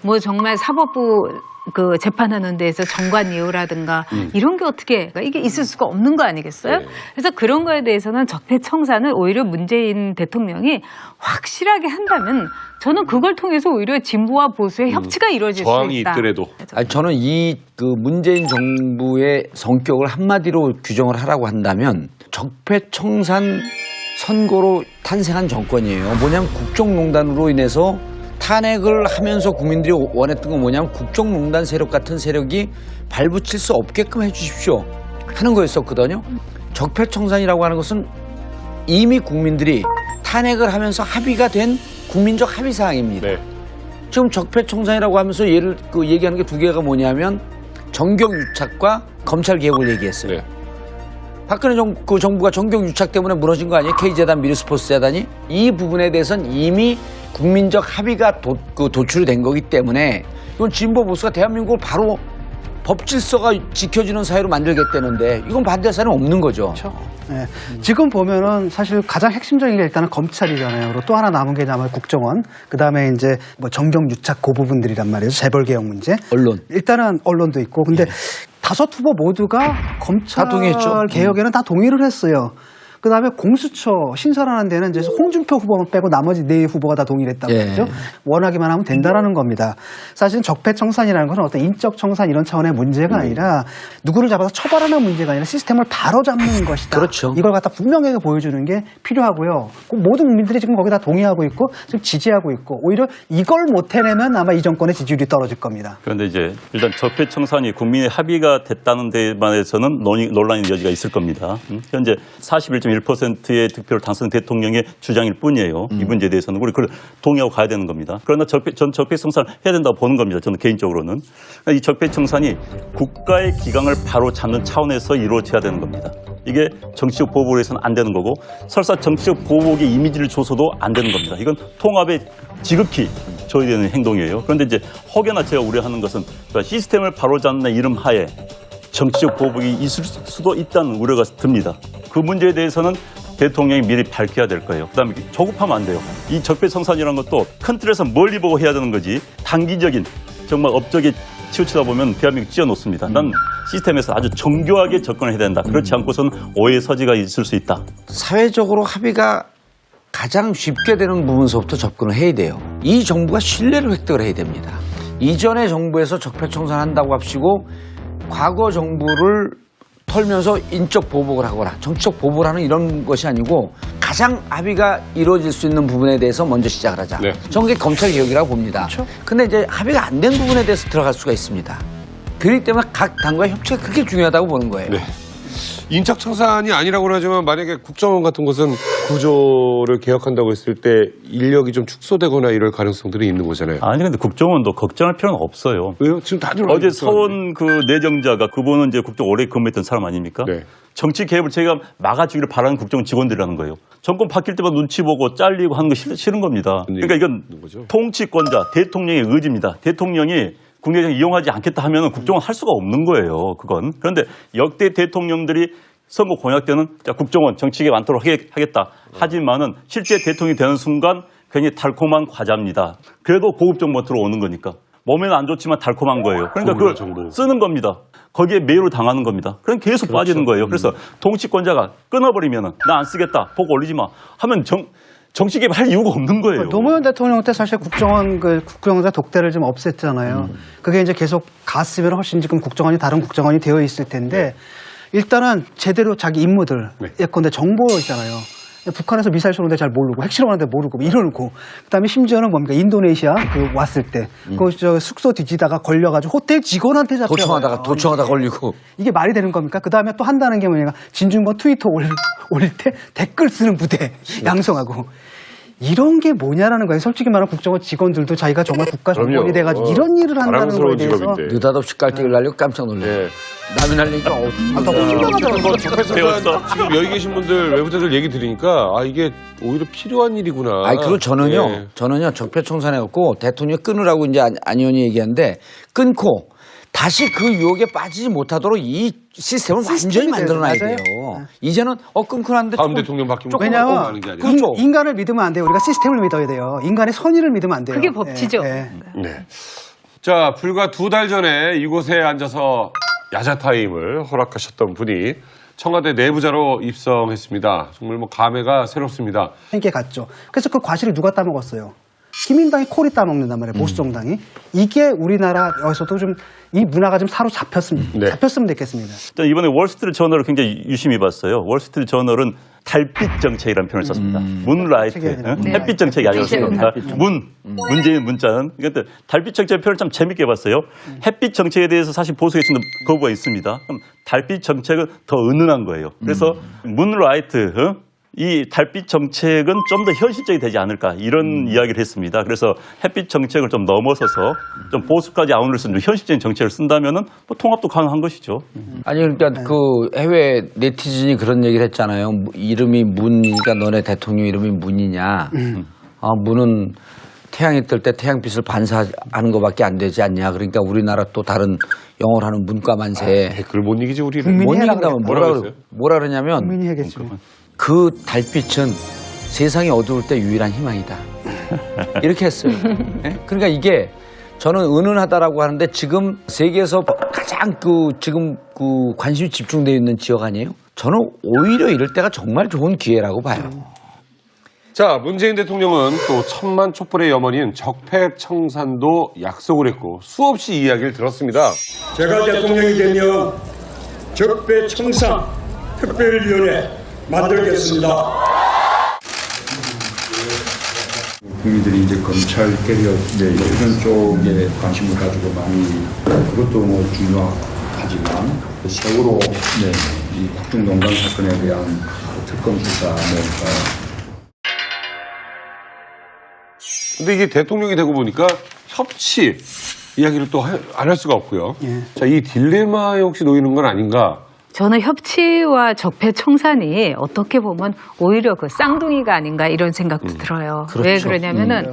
뭐 정말 사법부 그 재판하는 데에서 정관 이유라든가 이런 게 어떻게 이게 있을 수가 없는 거 아니겠어요? 네. 그래서 그런 거에 대해서는 적폐청산을 오히려 문재인 대통령이 확실하게 한다면 저는 그걸 통해서 오히려 진보와 보수의 협치가 이루어질 수 저항이 있다. 있더라도. 아니, 저는 그 문재인 정부의 성격을 한마디로 규정을 하라고 한다면 적폐청산 선거로 탄생한 정권이에요. 뭐냐면 국정농단으로 인해서 탄핵을 하면서 국민들이 원했던 건 뭐냐면 국정농단 세력 같은 세력이 발붙일 수 없게끔 해주십시오 하는 거였었거든요. 적폐청산이라고 하는 것은 이미 국민들이 탄핵을 하면서 합의가 된 국민적 합의 사항입니다. 네. 지금 적폐청산이라고 하면서 얘기하는 게 두 개가 뭐냐면 정경유착과 검찰개혁을 얘기했어요. 네. 박근혜 정부가 정경유착 때문에 무너진 거 아니에요? K재단, 미르스포츠재단이? 이 부분에 대해서는 이미 국민적 합의가 도출된 거기 때문에 이건 진보 보수가 대한민국을 바로 법 질서가 지켜지는 사회로 만들겠다는데 이건 반대할 사람은 없는 거죠. 그렇죠. 네. 지금 보면은 사실 가장 핵심적인 게 일단은 검찰이잖아요. 그리고 또 하나 남은 게 국정원. 그 다음에 이제 뭐 정경유착 그 부분들이란 말이죠. 재벌개혁 문제. 언론. 일단은 언론도 있고. 근데 다섯 후보 모두가 검찰 다 동의했죠. 개혁에는 다 동의를 했어요. 그 다음에 공수처 신설하는 데는 이제 홍준표 후보만 빼고 나머지 네 후보가 다 동의를 했다고 예. 하죠. 원하기만 하면 된다라는 겁니다. 사실은 적폐청산이라는 것은 어떤 인적 청산 이런 차원의 문제가 아니라 누구를 잡아서 처벌하는 문제가 아니라 시스템을 바로잡는 것이다. 그렇죠. 이걸 갖다 분명하게 보여주는 게 필요하고요. 모든 국민들이 지금 거기다 동의하고 있고 지금 지지하고 있고 오히려 이걸 못 해내면 아마 이 정권의 지지율이 떨어질 겁니다. 그런데 이제 일단 적폐청산이 국민의 합의가 됐다는 데만해서는 논란의 여지가 있을 겁니다. 현재 41.1%의 득표를 당선 대통령의 주장일 뿐이에요. 이 문제에 대해서는 우리 그걸 동의하고 가야 되는 겁니다. 그러나 전 적폐청산을 해야 된다고 보는 겁니다. 저는 개인적으로는. 이 적폐청산이 국가의 기강을 바로 잡는 차원에서 이루어져야 되는 겁니다. 이게 정치적 보복을 해서는 안 되는 거고 설사 정치적 보복의 이미지를 줘서도 안 되는 겁니다. 이건 통합에 지극히 줘야 되는 행동이에요. 그런데 이제 혹여나 제가 우려하는 것은 시스템을 바로잡는 이름 하에 정치적 보복이 있을 수도 있다는 우려가 듭니다. 그 문제에 대해서는 대통령이 미리 밝혀야 될 거예요. 그다음에 조급하면 안 돼요. 이 적폐청산이라는 것도 큰 틀에서 멀리 보고 해야 되는 거지 단기적인 정말 업적에 치우치다 보면 대한민국 찌어놓습니다. 난 시스템에서 아주 정교하게 접근을 해야 된다. 그렇지 않고서는 오해의 서지가 있을 수 있다. 사회적으로 합의가 가장 쉽게 되는 부분서부터 접근을 해야 돼요. 이 정부가 신뢰를 획득을 해야 됩니다. 이전의 정부에서 적폐청산한다고 합시고 과거 정부를 털면서 인적 보복을 하거나 정치적 보복을 하는 이런 것이 아니고 가장 합의가 이루어질 수 있는 부분에 대해서 먼저 시작을 하자. 네. 저는 그게 검찰 개혁이라고 봅니다. 근데 이제 합의가 안 된 부분에 대해서 들어갈 수가 있습니다. 그렇기 때문에 각 당과의 협치가 그렇게 중요하다고 보는 거예요. 네. 인적청산이 아니라고는 하지만 만약에 국정원 같은 것은 구조를 개혁한다고 했을 때 인력이 좀 축소되거나 이럴 가능성들이 있는 거잖아요. 아니 근데 국정원도 걱정할 필요는 없어요. 왜요? 지금 다들 어제 서원 그 내정자가 그분은 이제 국정 오래 근무했던 사람 아닙니까? 네. 정치 개입을 제가 막아주기를 바라는 국정원 직원들이라는 거예요. 정권 바뀔 때마다 눈치 보고 잘리고 하는 거 싫은 겁니다. 그러니까 이건 거죠? 통치권자 대통령의 의지입니다. 대통령이 국내정 이용하지 않겠다 하면 국정원 할 수가 없는 거예요. 그건. 그런데 역대 대통령들이 선거 공약 때는 자, 국정원 정치 개입 않도록 하겠다. 하지만은 실제 대통령이 되는 순간 굉장히 달콤한 과자입니다. 그래도 고급 정보가 들어오는 거니까. 몸에는 안 좋지만 달콤한 거예요. 그러니까 그걸 정보. 쓰는 겁니다. 거기에 매유를 당하는 겁니다. 그럼 계속 빠지는 거예요. 그래서 통치권자가 끊어버리면은 나 안 쓰겠다. 보고 올리지 마. 하면 정치 개입 할 이유가 없는 거예요. 노무현 대통령 때 사실 국정원자 독대를 좀 없앴잖아요. 그게 이제 계속 갔으면 훨씬 지금 국정원이 다른 국정원이 되어 있을 텐데 일단은 제대로 자기 임무들 예컨대 정보 있잖아요. 북한에서 미사일 쏘는데 잘 모르고 핵실험하는데 모르고 이러고 그다음에 심지어는 뭡니까 인도네시아 그 왔을 때 그 저 숙소 뒤지다가 걸려가지고 호텔 직원한테 잡혀요. 도청하다 걸리고. 이게 말이 되는 겁니까? 그 다음에 또 한다는 게 뭐냐면 진중권 트위터 올릴 때 댓글 쓰는 부대 양성하고 이런 게 뭐냐라는 거예요. 솔직히 말하면 국정원 직원들도 자기가 정말 국가 정권이 돼가지고 이런 일을 한다는 거에 자랑스러운 대해서 직업인데. 느닷없이 깔때기를 날리고 깜짝 놀래요. 네. 남이 날리니까 뭐 지금 여기 계신 분들 외부자들 얘기 들으니까 아 이게 오히려 필요한 일이구나. 아니, 그리고 저는요, 네. 적폐청산해갖고 대통령이 끊으라고 이제 안 의원이 얘기하는데 끊고 다시 그 유혹에 빠지지 못하도록 이 시스템을 완전히 만들어놔야 맞아요. 돼요. 이제는 끊고 났는데 다음 대통령 바뀌면 왜냐하면 하는 게 아니라. 그렇죠. 인간을 믿으면 안 돼요. 우리가 시스템을 믿어야 돼요. 인간의 선의를 믿으면 안 돼요. 그게 법치죠. 예. 네. 자, 불과 2달 전에 이곳에 앉아서 야자 타임을 허락하셨던 분이 청와대 내부자로 입성했습니다. 정말 뭐 감회가 새롭습니다. 함께 갔죠. 그래서 그 과실을 누가 따먹었어요? 김인당이 콜이 따먹는단 말이에요. 보수정당이. 이게 우리나라에서도 좀 이 문화가 좀 사로잡혔으면 네. 잡혔으면 됐겠습니다. 일단 이번에 월스트리트 저널을 굉장히 유심히 봤어요. 월스트리트 저널은 달빛 정책이라는 표현을 썼습니다. 문라이트, 정책이 아니라. 네. 햇빛 정책이 아니었습니다. 문재인 문자는. 그러니까 달빛 정책 표현을 참 재밌게 봤어요. 햇빛 정책에 대해서 사실 보수 계층은 거부가 있습니다. 그럼 달빛 정책은 더 은은한 거예요. 그래서 문라이트, 이 달빛 정책은 좀 더 현실적이 되지 않을까 이런 이야기를 했습니다. 그래서 햇빛 정책을 좀 넘어서서 좀 보수까지 아우를 쓴 현실적인 정책을 쓴다면은 뭐 통합도 가능한 것이죠. 아니 그러니까 그 해외 네티즌이 그런 얘기를 했잖아요. 이름이 문이니까 너네 대통령 이름이 문이냐? 문은 태양이 뜰 때 태양빛을 반사하는 것밖에 안 되지 않냐? 그러니까 우리나라 또 다른 영어를 하는 문과 만세. 댓글 못 이기지 우리는. 국민이 못 해라 이긴다면 뭐라고 했어요? 뭐라 그러냐면 국민이 해겠죠. 그 달빛은 세상이 어두울 때 유일한 희망이다. 이렇게 했어요. 네? 그러니까 이게 저는 은은하다라고 하는데 지금 세계에서 가장 지금 관심이 집중되어 있는 지역 아니에요? 저는 오히려 이럴 때가 정말 좋은 기회라고 봐요. 자, 문재인 대통령은 또 천만 촛불의 염원인 적폐청산도 약속을 했고 수없이 이야기를 들었습니다. 제가 대통령이 되면 적폐청산 특별위원회 만들겠습니다. 국민들이 이제 검찰 개혁 이런 쪽에 관심을 가지고 많이 그것도 뭐 중요하지만 세월호 이 국정농단 사건에 대한 특검 수사 근데 이게 대통령이 되고 보니까 협치 이야기를 또 안 할 수가 없고요. 자, 이 딜레마에 혹시 놓이는 건 아닌가? 저는 협치와 적폐청산이 어떻게 보면 오히려 그 쌍둥이가 아닌가 이런 생각도 들어요. 왜 그러냐면은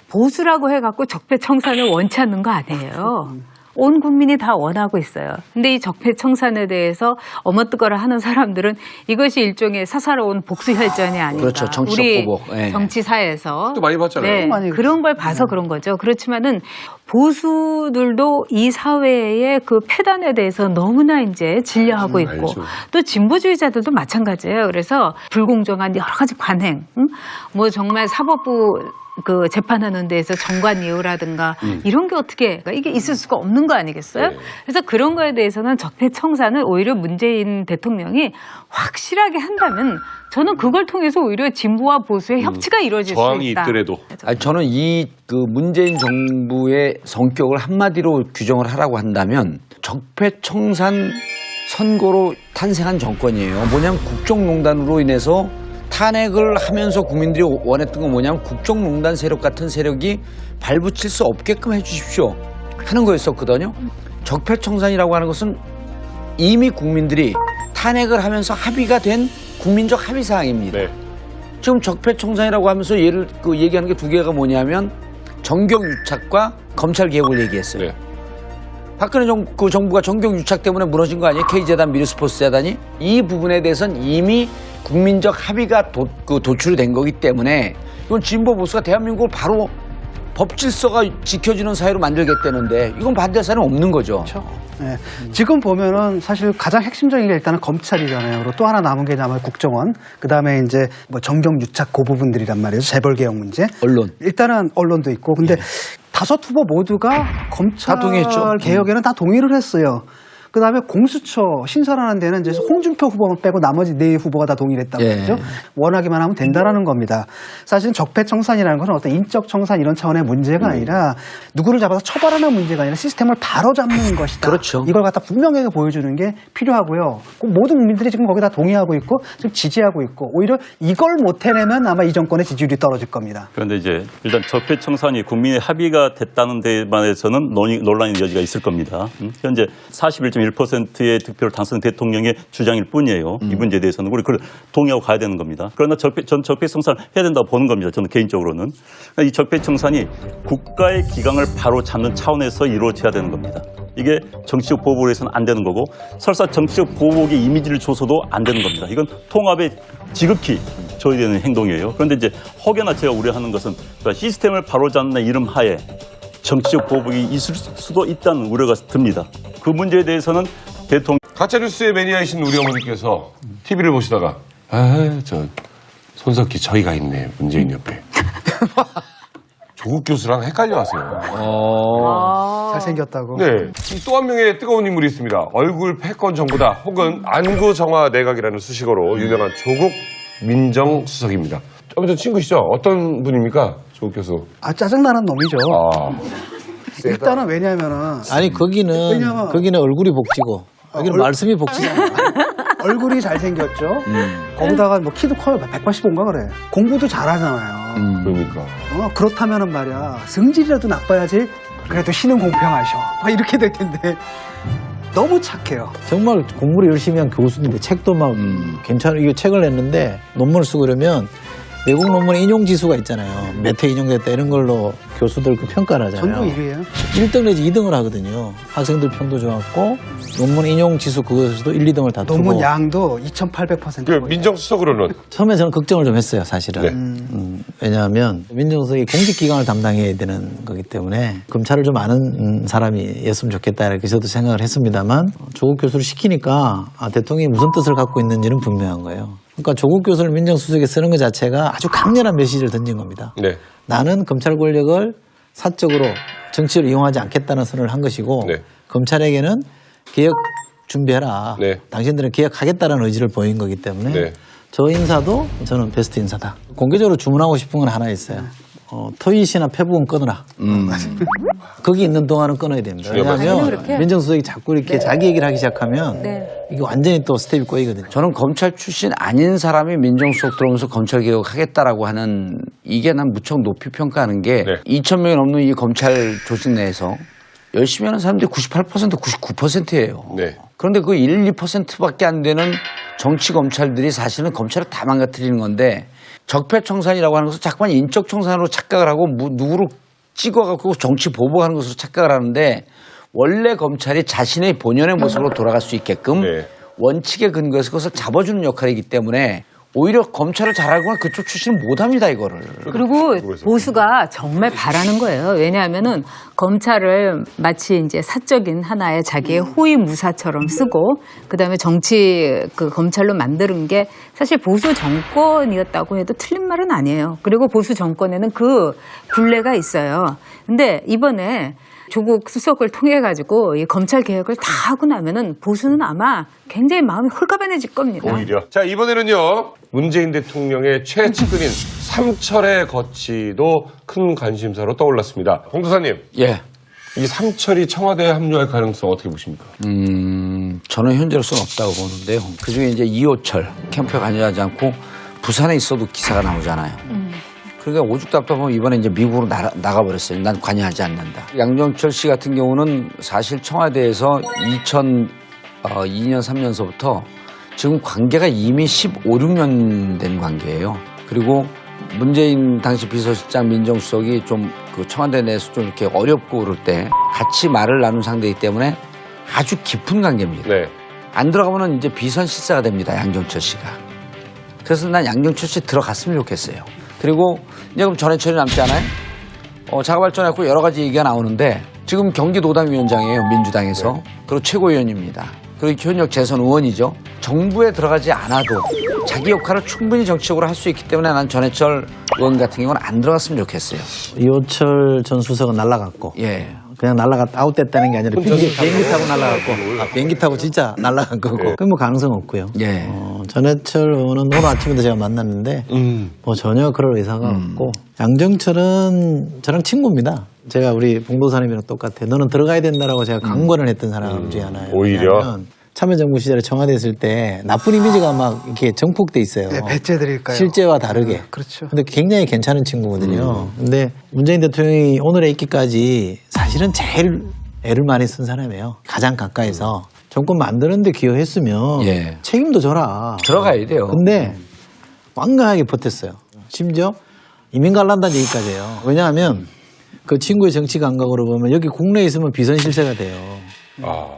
보수라고 해갖고 적폐청산을 원치 않는 거 아니에요. 온 국민이 다 원하고 있어요. 근데 이 적폐청산에 대해서 어머뜨거라 하는 사람들은 이것이 일종의 사사로운 복수혈전이 아닌가. 그렇죠. 정치적 우리 보복. 네. 정치사에서. 또 많이 봤잖아요. 네, 많이 그런 걸 봐서 그런 거죠. 그렇지만은 보수들도 이 사회의 그 폐단에 대해서 너무나 이제 진려하고 있고 알죠. 또 진보주의자들도 마찬가지예요. 그래서 불공정한 여러 가지 관행, 뭐 정말 사법부 그 재판하는 데에서 정관예우라든가 이런 게 어떻게 이게 있을 수가 없는 거 아니겠어요? 네. 그래서 그런 거에 대해서는 적폐청산을 오히려 문재인 대통령이 확실하게 한다면 저는 그걸 통해서 오히려 진보와 보수의 협치가 이루어질 수 저항이 있다. 있더라도. 아니, 저는 이 그 문재인 정부의 성격을 한마디로 규정을 하라고 한다면 적폐청산 선거로 탄생한 정권이에요. 뭐냐면 국정농단으로 인해서 탄핵을 하면서 국민들이 원했던 건 뭐냐면 국정농단 세력 같은 세력이 발붙일 수 없게끔 해주십시오 하는 거였었거든요. 적폐청산이라고 하는 것은 이미 국민들이 탄핵을 하면서 합의가 된 국민적 합의 사항입니다. 네. 지금 적폐청산이라고 하면서 얘기하는 게 두 개가 뭐냐면 정경유착과 검찰개혁을 얘기했어요. 네. 박근혜 정부가 정경유착 때문에 무너진 거 아니에요? K재단, 미르스포츠재단이? 이 부분에 대해서는 이미 국민적 합의가 도출이 된 거기 때문에 이건 진보 보수가 대한민국을 바로 법질서가 지켜지는 사회로 만들겠다는데 이건 반대할 사람은 없는 거죠. 네. 지금 보면은 사실 가장 핵심적인 게 일단은 검찰이잖아요. 그리고 또 하나 남은 게 아마 국정원, 그 다음에 이제 뭐 정경유착 그 부분들이란 말이에요. 재벌개혁 문제. 언론. 일단은 언론도 있고. 근데 다섯 후보 모두가 검찰 다 동의했죠. 개혁에는 다 동의를 했어요. 그 다음에 공수처 신설하는 데는 이제 홍준표 후보만 빼고 나머지 네 후보가 다 동의를 했다고 예. 했죠. 원하기만 하면 된다라는 겁니다. 사실은 적폐청산이라는 것은 어떤 인적 청산 이런 차원의 문제가 아니라 누구를 잡아서 처벌하는 문제가 아니라 시스템을 바로잡는 것이다. 그렇죠. 이걸 갖다 분명하게 보여주는 게 필요하고요. 꼭 모든 국민들이 지금 거기다 동의하고 있고 지금 지지하고 있고 오히려 이걸 못 해내면 아마 이 정권의 지지율이 떨어질 겁니다. 그런데 이제 일단 적폐청산이 국민의 합의가 됐다는 데만해서는 논란의 여지가 있을 겁니다. 현재 41.1%의 득표를 당선 대통령의 주장일 뿐이에요. 이 문제에 대해서는 우리 그걸 동의하고 가야 되는 겁니다. 그러나 전 적폐청산을 해야 된다고 보는 겁니다. 저는 개인적으로는. 이 적폐청산이 국가의 기강을 바로 잡는 차원에서 이루어져야 되는 겁니다. 이게 정치적 보복을 해서는 안 되는 거고 설사 정치적 보복의 이미지를 줘서도 안 되는 겁니다. 이건 통합에 지극히 저해되는 행동이에요. 그런데 이제 혹여나 제가 우려하는 것은 시스템을 바로잡는 이름 하에 정치적 보복이 있을 수도 있다는 우려가 듭니다. 그 문제에 대해서는 대통령 가짜뉴스의 매니아이신 우리 어머니께서 TV를 보시다가 저 손석희 저희가 있네 문재인 옆에 조국 교수랑 헷갈려 하세요. 잘생겼다고. 네. 또 한 명의 뜨거운 인물이 있습니다. 얼굴 패권 정부다 혹은 안구 정화 내각이라는 수식어로 유명한 조국 민정수석입니다. 좀 전 친구시죠? 어떤 분입니까? 조국 교수. 아, 짜증나는 놈이죠. 아, 일단은 왜냐면은 아니 거기는 얼굴이 복지고 여기는 말씀이 복지잖아요. 얼굴이 잘생겼죠. 거기다가 뭐 키도 커요. 185인가 그래. 공부도 잘하잖아요. 그러니까. 그렇다면은 말이야. 성질이라도 나빠야지. 그래도 신은 공평하셔. 막 이렇게 될 텐데. 너무 착해요. 정말 공부를 열심히 한 교수인데 책도 막 괜찮은 이거 책을 냈는데 논문을 쓰고 그러면 외국 논문에 인용 지수가 있잖아요. 몇 회 인용됐다 이런 걸로 교수들 그 평가를 하잖아요. 전부 1위예요. 1등 내지 2등을 하거든요. 학생들 평도 좋았고 논문 인용 지수 그것에서도 1, 2등을 다투고. 논문 양도 2,800%. 그 민정수석으로는 처음에 저는 걱정을 좀 했어요, 사실은. 네. 왜냐하면 민정수석이 공직기강을 담당해야 되는 거기 때문에 검찰을 좀 아는 사람이었으면 좋겠다 이렇게 저도 생각을 했습니다만 조국 교수를 시키니까 대통령이 무슨 뜻을 갖고 있는지는 분명한 거예요. 그러니까 조국 교수를 민정수석에 쓰는 것 자체가 아주 강렬한 메시지를 던진 겁니다. 네. 나는 검찰 권력을 사적으로 정치를 이용하지 않겠다는 선언을 한 것이고 네. 검찰에게는 개혁 준비해라. 네. 당신들은 개혁하겠다는 의지를 보인 거기 때문에 네. 저 인사도 저는 베스트 인사다. 공개적으로 주문하고 싶은 건 하나 있어요. 트윗이나 페북은 끊어라. 거기 있는 동안은 끊어야 됩니다. 당연히 왜냐하면 그렇게. 민정수석이 자꾸 이렇게 자기 얘기를 하기 시작하면 이게 완전히 또 스텝이 꼬이거든요. 저는 검찰 출신 아닌 사람이 민정수석 들어오면서 검찰 개혁하겠다라고 하는 이게 난 무척 높이 평가하는 게 네. 2,000명이 넘는 이 검찰 조직 내에서 열심히 하는 사람들이 98%, 99%예요. 네. 그런데 그 1, 2%밖에 안 되는 정치 검찰들이 사실은 검찰을 다 망가뜨리는 건데 적폐청산이라고 하는 것은 자꾸만 인적 청산으로 착각을 하고 누구를 찍어갖고 정치 보복하는 것으로 착각을 하는데 원래 검찰이 자신의 본연의 모습으로 돌아갈 수 있게끔 네. 원칙에 근거해서 그것을 잡아주는 역할이기 때문에 오히려 검찰을 잘하거나 그쪽 출신은 못합니다 이거를. 그리고 보수가 정말 바라는 거예요. 왜냐하면은 검찰을 마치 이제 사적인 하나의 자기의 호위 무사처럼 쓰고 그다음에 정치 그 검찰로 만드는 게 사실 보수 정권이었다고 해도 틀린 말은 아니에요. 그리고 보수 정권에는 그 굴레가 있어요. 근데 이번에 조국 수석을 통해 가지고 이 검찰 개혁을 다 하고 나면은 보수는 아마 굉장히 마음이 홀가분해질 겁니다. 오히려. 자, 이번에는요. 문재인 대통령의 최측근인 삼철의 거취도 큰 관심사로 떠올랐습니다. 홍도사님, 예. 이 삼철이 청와대에 합류할 가능성 어떻게 보십니까? 저는 현재로서는 없다고 보는데요. 그중에 이제 이호철 캠프에 관여하지 않고 부산에 있어도 기사가 나오잖아요. 그러니까 오죽답답하면 이번에 이제 미국으로 나가버렸어요. 난 관여하지 않는다. 양정철 씨 같은 경우는 사실 청와대에서 2002년, 3년서부터 지금 관계가 이미 15, 16년 된 관계예요. 그리고 문재인 당시 비서실장 민정수석이 좀 그 청와대 내에서 좀 이렇게 어렵고 그럴 때 같이 말을 나눈 상대이기 때문에 아주 깊은 관계입니다. 네. 안 들어가면은 이제 비선실세가 됩니다. 양정철 씨가. 그래서 난 양정철 씨 들어갔으면 좋겠어요. 그리고 이제 그럼 전해철이 남지 않아요? 자가발전했고 여러 가지 얘기가 나오는데 지금 경기도당위원장이에요. 민주당에서. 그리고 최고위원입니다. 그리고 현역 재선 의원이죠. 정부에 들어가지 않아도 자기 역할을 충분히 정치적으로 할 수 있기 때문에 난 전해철 의원 같은 경우는 안 들어갔으면 좋겠어요. 이호철 전 수석은 날라갔고 예. 그냥 아웃됐다는 게 아니라 비행기 타고 날라갔고 비행기 타고 진짜 날라간 거고 그건 뭐 가능성 없고요. 예. 전해철 의원은 오늘 아침에도 제가 만났는데 뭐 전혀 그럴 의사가 없고 양정철은 저랑 친구입니다. 제가 우리 봉도사님이랑 똑같아요. 너는 들어가야 된다라고 제가 강권을 했던 사람 중에 하나예요. 오히려? 왜냐하면 참여정부 시절에 청와대 있을 때 나쁜 이미지가 막 이렇게 정폭돼 있어요. 네, 배째 드릴까요? 실제와 다르게. 그렇죠. 근데 굉장히 괜찮은 친구거든요. 근데 문재인 대통령이 오늘에 있기까지 사실은 제일 애를 많이 쓴 사람이에요. 가장 가까이서 정권 만드는데 기여했으면 예. 책임도 져라. 들어가야 돼요. 근데 완강하게 버텼어요. 심지어 이민 갈란다는 얘기까지 해요. 왜냐하면 그 친구의 정치 감각으로 보면 여기 국내에 있으면 비선실세가 돼요.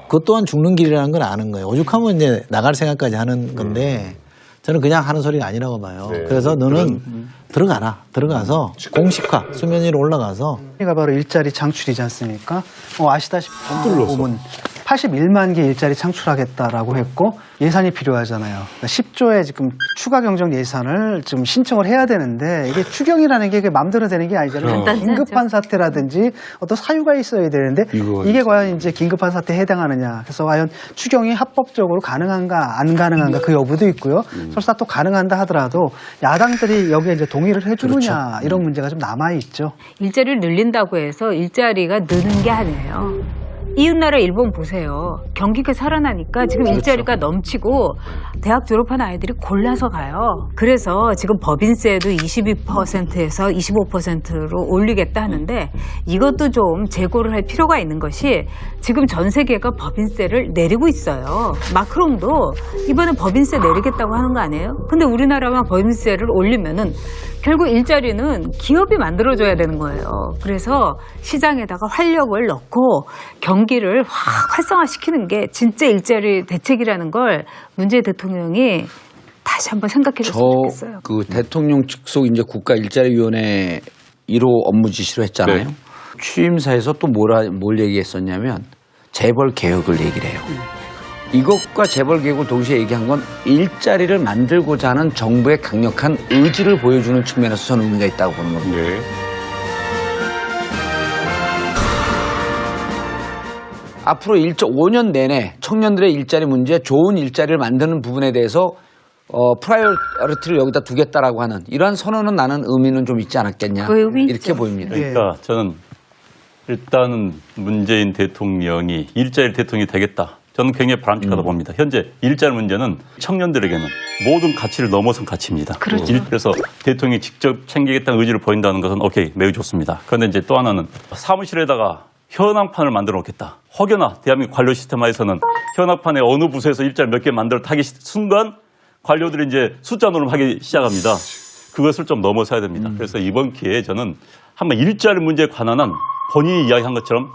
그것 또한 죽는 길이라는 걸 아는 거예요. 오죽하면 이제 나갈 생각까지 하는 건데 저는 그냥 하는 소리가 아니라고 봐요. 네. 그래서 너는 들어가라. 들어가서 공식화, 수면 위로 올라가서 가 바로 일자리 창출이지 않습니까? 아시다시피 보면 81만 개 일자리 창출하겠다라고 했고 예산이 필요하잖아요. 그러니까 10조의 지금 추가 경정 예산을 지금 신청을 해야 되는데 이게 추경이라는 게 마음대로 되는 게 아니잖아요. 간단하지 긴급한 사태라든지 어떤 사유가 있어야 되는데 이게 과연 이제 긴급한 사태에 해당하느냐. 그래서 과연 추경이 합법적으로 가능한가 안 가능한가 그 여부도 있고요. 설사 또 가능한다 하더라도 야당들이 여기에 이제 동의를 해주느냐 이런 문제가 좀 남아 있죠. 일자리를 늘린다고 해서 일자리가 느는 게 아니에요. 이웃나라 일본 보세요. 경기가 살아나니까 지금 일자리가 넘치고 대학 졸업한 아이들이 골라서 가요. 그래서 지금 법인세도 22%에서 25%로 올리겠다 하는데 이것도 좀 재고를 할 필요가 있는 것이 지금 전 세계가 법인세를 내리고 있어요. 마크롱도 이번에 법인세 내리겠다고 하는 거 아니에요? 근데 우리나라만 법인세를 올리면은 결국 일자리는 기업이 만들어줘야 되는 거예요. 그래서 시장에다가 활력을 넣고 경기를 확 활성화시키는 게 진짜 일자리 대책이라는 걸 문재인 대통령이 다시 한번 생각해 줬으면 좋겠어요. 그 대통령 직속 이제 국가일자리위원회 1호 업무 지시로 했잖아요. 네. 취임사에서 또 뭘 얘기했었냐면 재벌 개혁을 얘기를 해요. 이것과 재벌 개혁을 동시에 얘기한 건 일자리를 만들고자 하는 정부의 강력한 의지를 보여주는 측면에서 저는 의미가 있다고 보는 겁니다. 네. 앞으로 5년 내내 청년들의 일자리 문제, 좋은 일자리를 만드는 부분에 대해서 프라이어리티를 여기다 두겠다라고 하는 이러한 선언은 나는 의미는 좀 있지 않았겠냐 그 의미 이렇게 있죠. 보입니다. 그러니까 저는 일단은 문재인 대통령이 일자리 대통령이 되겠다. 저는 굉장히 바람직하다 봅니다. 현재 일자리 문제는 청년들에게는 모든 가치를 넘어선 가치입니다. 그렇죠. 그래서 대통령이 직접 챙기겠다는 의지를 보인다는 것은 오케이, 매우 좋습니다. 그런데 이제 또 하나는 사무실에다가 현황판을 만들어 놓겠다. 혹여나 대한민국 관료 시스템화에서는 현황판에 어느 부서에서 일자리 몇 개 만들어 타기 순간 관료들이 이제 숫자 노름하기 시작합니다. 그것을 좀 넘어서야 됩니다. 그래서 이번 기회에 저는 한번 일자리 문제에 관한 한 본인이 이야기한 것처럼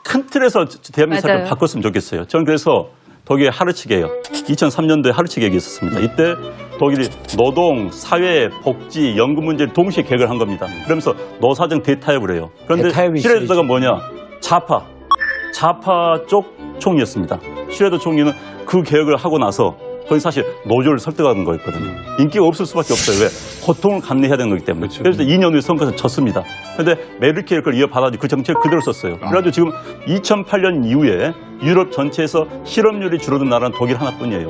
큰 틀에서 대한민국 사회를 맞아요. 바꿨으면 좋겠어요. 저는 그래서 독일의 하르츠계요. 2003년도에 하르츠 계획이 있었습니다. 이때 독일이 노동, 사회, 복지, 연금 문제를 동시에 계획을 한 겁니다. 그러면서 노사정 대타협을 해요. 그런데 대타협이 슈레더가 뭐냐? 좌파 쪽 총리였습니다. 슈레더 총리는 그 계획을 하고 나서 거기 사실 노조를 설득하는 거였거든요. 인기가 없을 수밖에 없어요. 왜? 고통을 감내해야 되는 거기 때문에. 그래서 2년 후에 선거에서 졌습니다. 그런데 메르켈 그걸 이어받아가지고 그 정책을 그대로 썼어요. 그래가지고 지금 2008년 이후에 유럽 전체에서 실업률이 줄어든 나라는 독일 하나뿐이에요.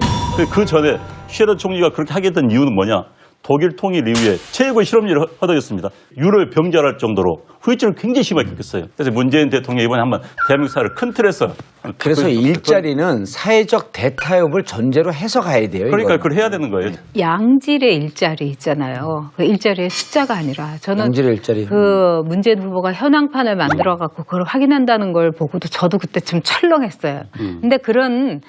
그 전에 쉐러 총리가 그렇게 하게 된 이유는 뭐냐? 독일 통일 이후에 최고의 실업률이 허덕였습니다. 유럽에 병자랄 정도로 후유증을 굉장히 심하게 겪었어요. 그래서 문재인 대통령이 이번에 한번 대한민국 사회를 큰 틀에서 그래서 일자리는 사회적 대타협을 전제로 해서 가야 돼요. 그러니까 이거는. 그걸 해야 되는 거예요. 양질의 일자리 있잖아요. 그 일자리의 숫자가 아니라 저는 양질의 일자리. 그 문재인 후보가 현황판을 만들어 갖고 그걸 확인한다는 걸 보고도 저도 그때 좀 철렁했어요. 근데 그런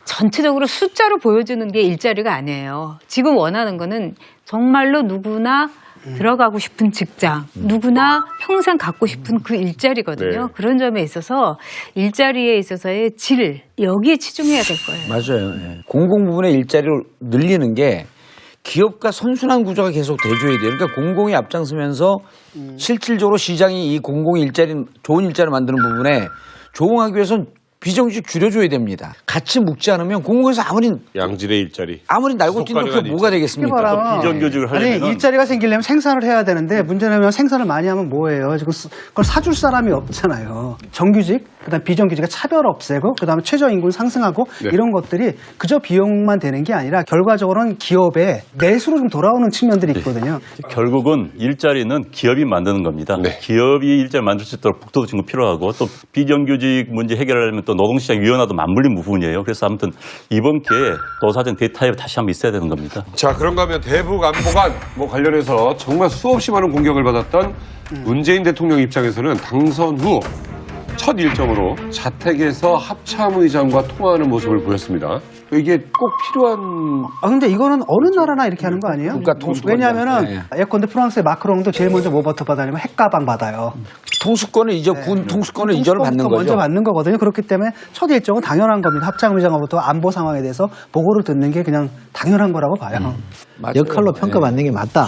전체적으로 숫자로 보여주는 게 일자리가 아니에요. 지금 원하는 거는 정말로 누구나 들어가고 싶은 직장, 누구나 평생 갖고 싶은 그 일자리거든요. 네. 그런 점에 있어서 일자리에 있어서의 질, 여기에 치중해야 될 거예요. 맞아요. 예. 공공 부분의 일자리를 늘리는 게 기업과 선순환 구조가 계속 돼줘야 돼요. 그러니까 공공이 앞장서면서 실질적으로 시장이 이 공공 일자리, 좋은 일자리를 만드는 부분에 조응하기 위해서는 비정규직 줄여줘야 됩니다. 같이 묶지 않으면 공공에서 양질의 일자리. 아무리 날고 뛴다고 그게 뭐가 되겠습니까? 비정규직을 아니 하려면 일자리가 생기려면 생산을 해야 되는데 문제는 생산을 많이 하면 뭐예요? 지금 그걸 사줄 사람이 없잖아요. 정규직, 그다음 비정규직의 차별 없애고, 그다음에 최저임금 상승하고 네. 이런 것들이 그저 비용만 되는 게 아니라 결과적으로는 기업의 내수로 좀 돌아오는 측면들이 있거든요. 결국은 일자리는 기업이 만드는 겁니다. 네. 기업이 일자리 만들 수 있도록 북토도 지금 필요하고 또 비정규직 문제 해결하려면 또 노동시장 유연화도 맞물린 부분이에요. 그래서 아무튼 이번 기회에 노사정 대타협이 다시 한번 있어야 되는 겁니다. 자, 그런가 하면 대북 안보관 관련해서 정말 수없이 많은 공격을 받았던 문재인 대통령 입장에서는 당선 후 첫 일정으로 자택에서 합참의장과 통화하는 모습을 보였습니다. 이게 꼭 필요한 근데 이거는 어느 나라나 이렇게 하는 거 아니에요? 국가 통수권. 왜냐하면은 예컨대 프랑스의 마크롱도 제일 먼저 뭐부터 받아냐면 핵가방 받아요. 통수권을 군 통수권을 이전을 받는 거죠. 먼저 받는 거거든요. 그렇기 때문에 첫 일정은 당연한 겁니다. 합참의장으로부터 안보 상황에 대해서 보고를 듣는 게 그냥 당연한 거라고 봐요. 맞아요. 역할로 평가받는 게 맞다.